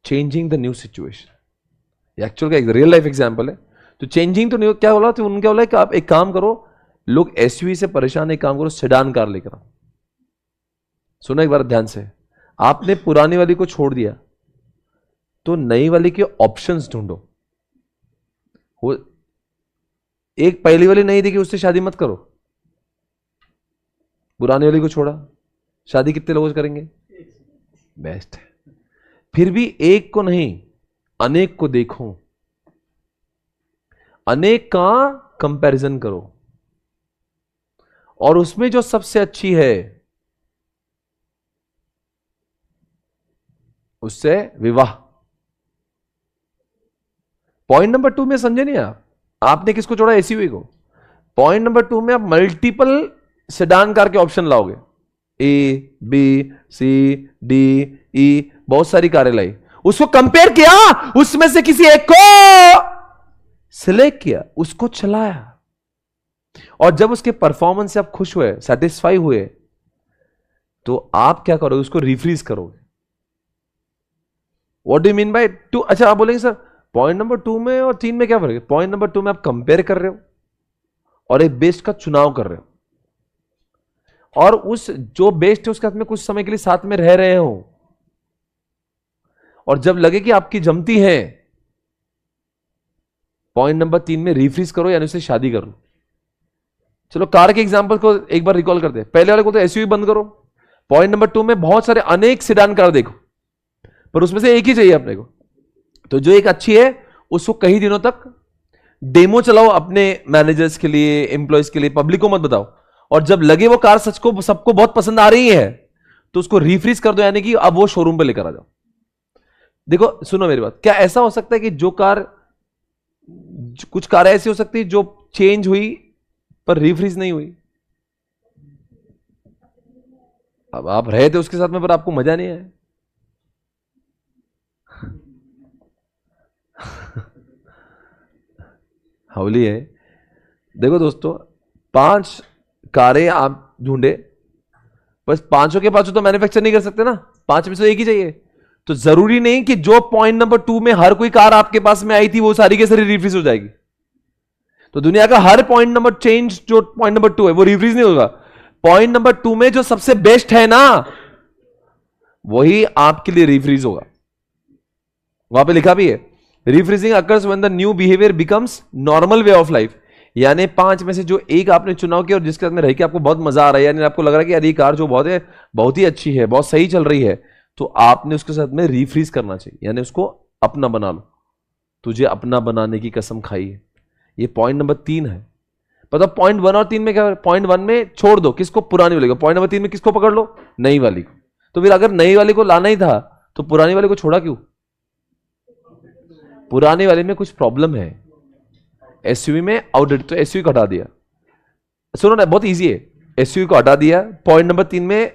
Changing the new situation actual का एक रियल लाइफ एग्जांपल है। तो चेंजिंग तो न्यू क्या बोला? तो उन्होंने क्या बोला कि आप एक काम करो, लोग एसयूवी से परेशान, एक काम करो सेडान कार लेकर आओ। सुनो एक बार ध्यान से, आपने पुरानी वाली को छोड़ दिया तो नई वाली के ऑप्शंस ढूंढो। एक पहली वाली नहीं देखी, उससे शादी मत करो। पुरानी वाली को छोड़ा, शादी कितने लोगों से करेंगे? बेस्ट है। फिर भी एक को नहीं, अनेक को देखो, अनेक का कंपैरिजन करो, और उसमें जो सबसे अच्छी है उससे विवाह। पॉइंट नंबर 2 में समझे नहीं आप? आपने किसको छोड़ा? एसयूवी को। पॉइंट नंबर 2 में आप मल्टीपल सेडान कार के ऑप्शन लाओगे, A B C D E, बहुत सारी कारें लाई, उसको कंपेयर किया, उसमें से किसी एक को सिलेक्ट किया, उसको चलाया, और जब उसके परफॉर्मेंस से आप खुश हुए, सेटिस्फाई हुए, तो आप क्या करोगे? उसको रिफ्रीज करोगे। What do mean by 2? अच्छा, आप बोलेंगे सर पॉइंट नंबर 2 में और 3 में क्या फर्क है? पॉइंट नंबर 2 में आप कंपेयर कर रहे हो और एक बेस्ट का चुनाव कर रहे हो, और उस जो बेस्ट है उसके साथ में कुछ समय के लिए साथ में रह रहे हो, और जब लगे कि आपकी जमती है, पॉइंट नंबर 3 में रिफ्रीज करो, यानी उससे शादी करो। चलो कार के एग्जांपल को एक बार रिकॉल करते हैं। पहले वाले को तो एसयूवी बंद करो। पॉइंट नंबर 2 में बहुत सारे अनेक सेडान कार देखो, पर उसमें से एक ही चाहिए अपने को, तो जो एक अच्छी है उसको कई दिनों तक डेमो चलाओ अपने मैनेजर्स के लिए, एम्प्लॉयज के लिए, पब्लिक को मत बताओ, और जब लगे वो कार सच को सबको बहुत पसंद आ रही है तो उसको रिफ्रीज कर दो, यानी कि अब वो शोरूम पे लेकर आ जाओ। देखो सुनो मेरी बात, क्या ऐसा हो सकता है कि जो कार, कुछ कार ऐसी हो सकती है जो चेंज हुई पर रिफ्रीज नहीं हुई? अब आप रहे थे उसके साथ में पर आपको मजा नहीं आया। हवली है। देखो दोस्तों, 5 कारें आप ढूंढे, बस पांचों के पांचों तो मैन्युफैक्चर नहीं कर सकते ना, 5 में से एक ही चाहिए। तो जरूरी नहीं कि जो पॉइंट नंबर 2 में हर कोई कार आपके पास में आई थी वो सारी के सारी रिफ्रीज हो जाएगी। तो दुनिया का हर पॉइंट नंबर चेंज जो पॉइंट नंबर 2 है वो रिफ्रीज नहीं होगा। पॉइंट नंबर 2 में जो सबसे बेस्ट है ना, वही आपके लिए रिफ्रीज होगा। वहां पे लिखा भी है, refreezing occurs when the new behaviour becomes normal way of life. यानी 5 में से जो एक आपने चुनाव किया और जिसके साथ में रह के आपको बहुत मजा आ रहा है, यानी आपको लग रहा है कि यार ये कार जो बहुत है, बहुत ही अच्छी है, बहुत सही चल रही है, तो आपने उसके साथ में रिफ्रीज करना चाहिए, यानी उसको अपना बना लो। तुझे अपना बनाने की कसम खाई है। ये पॉइंट नंबर 3 है। पता पॉइंट 1 और 3 में क्या? पॉइंट 1 में छोड़ दो, किसको? पुरानी वाली को। पॉइंट नंबर 3 में किसको पकड़ लो? नई वाली को। तो फिर अगर नई वाली को लाना ही था तो पुरानी वाली को छोड़ा क्यों? पुराने वाले में कुछ प्रॉब्लम है, एसयूवी में आउटडेट, तो एसयूवी को हटा दिया। सुनो ना, बहुत इजी है, एसयूवी को हटा दिया, पॉइंट नंबर 3 में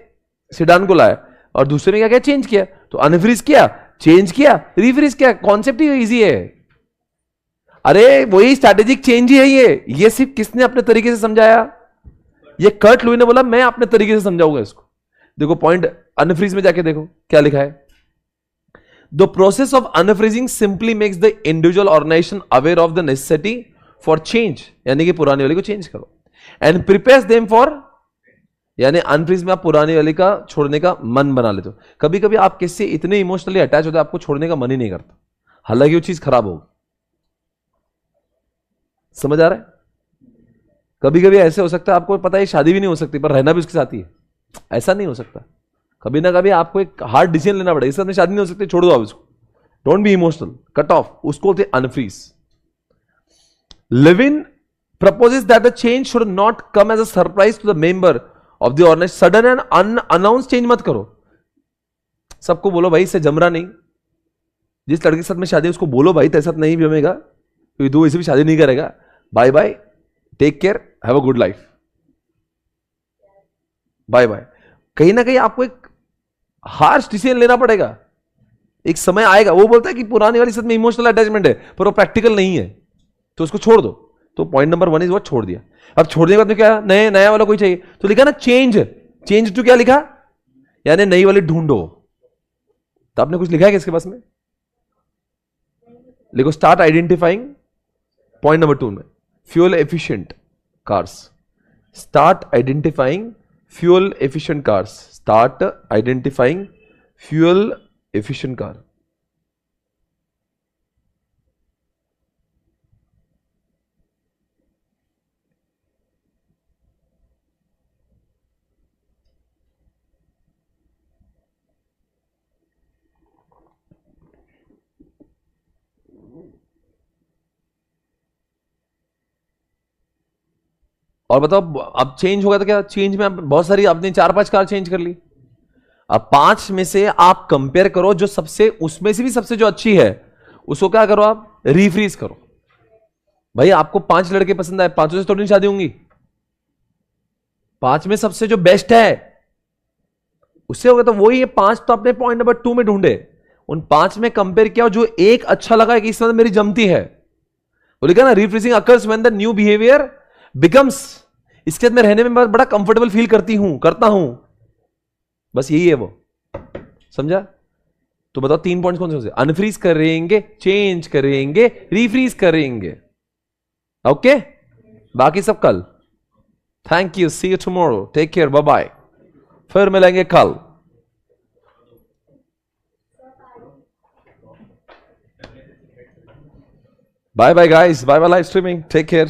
सेडान को लाया, और दूसरे में क्या क्या चेंज किया? तो अनफ्रीज किया, चेंज किया, रिफ्रीज किया। कॉन्सेप्ट ही इजी है। अरे वही स्ट्रैटेजिक चेंज ही है ये सिर्फ किसने अपने तरीके से समझाया? ये कर्ट लुई ने बोला मैं अपने तरीके से समझाऊंगा इसको। देखो पॉइंट अनफ्रीज में जाके देखो क्या लिखा है। The process of unfreezing simply makes the individual organisation aware of the necessity for change, यानी कि पुरानी वाली को चेंज करो, एंड प्रिपेयर्स देम फॉर, यानी अनफ्रीज में आप पुरानी वाली का छोड़ने का मन बना लेते हो। कभी कभी आप किससे इतने इमोशनली अटैच होते हो आपको छोड़ने का मन ही नहीं करता, हालांकि वो चीज खराब होगी। समझ आ रहा है? कभी कभी ऐसे हो सकता है, आपको पता है शादी भी नहीं हो सकती पर रहना भी उसके साथ ही है, ऐसा नहीं हो सकता। कभी ना कभी आपको एक हार्ड डिसीजन लेना पड़ेगा, इसके साथ में शादी नहीं हो सकती, छोड़ दो आप इसको, don't be emotional, cut off, उसको बोलते unfreeze. Living proposes that the change should not come as a surprise to the member of the organization. Sudden and unannounced change मत करो। सबको बोलो भाई इससे जम रहा नहीं, जिस लड़के के साथ में शादी उसको बोलो भाई तेरे साथ नहीं जमेगा, क्योंकि तू इसे भी शादी नहीं करेगा, bye bye, take care, have a good life, bye bye. कहीं ना कहीं आपको एक हार्श डिसीजन लेना पड़ेगा, एक समय आएगा। वो बोलता है कि पुरानी वाली साथ में इमोशनल अटैचमेंट है पर वो प्रैक्टिकल नहीं है, तो उसको छोड़ दो। तो पॉइंट नंबर 1 इज वो छोड़ दिया। अब छोड़ने के बाद में क्या? नया वाला कोई चाहिए, तो लिखा ना चेंज, चेंज टू क्या लिखा? यानी नई वाली ढूंढो। तो आपने कुछ लिखा है किसके पास में? लिखो स्टार्ट आइडेंटिफाइंग, पॉइंट नंबर 2 में, fuel efficient cars. Start identifying fuel efficient cars, start identifying fuel efficient car. और बताओ अब चेंज होगा तो क्या, चेंज में बहुत सारी आपने 4-5 कार चेंज कर ली। अब 5 में से आप कंपेयर करो जो सबसे, उसमें से भी सबसे जो अच्छी है उसको क्या करो, आप रीफ्रीज करो। भाई आपको 5 लड़के पसंद आए, 5 से थोड़ी नहीं शादी होंगी। 5 में सबसे जो बेस्ट है उससे होगा, तो वही है 5 तो आपने पॉइंट नंबर 2 में ढूंढे, उन 5 में कंपेयर किया, जो एक अच्छा लगा कि इसमें मेरी जमती है, वो लिखा ना refreezing occurs when the new behaviour becomes, इसके साथ मैं रहने में बड़ा कंफर्टेबल फील करता हूं, बस यही है वो, समझा? तो बताओ 3 पॉइंट्स कौन से? अनफ्रीज करेंगे, चेंज करेंगे, रीफ्रीज करेंगे। ओके, बाकी सब कल। Thank you, see you tomorrow, take care, bye bye, फिर मिलेंगे कल। Bye bye guys, bye bye live streaming, take care.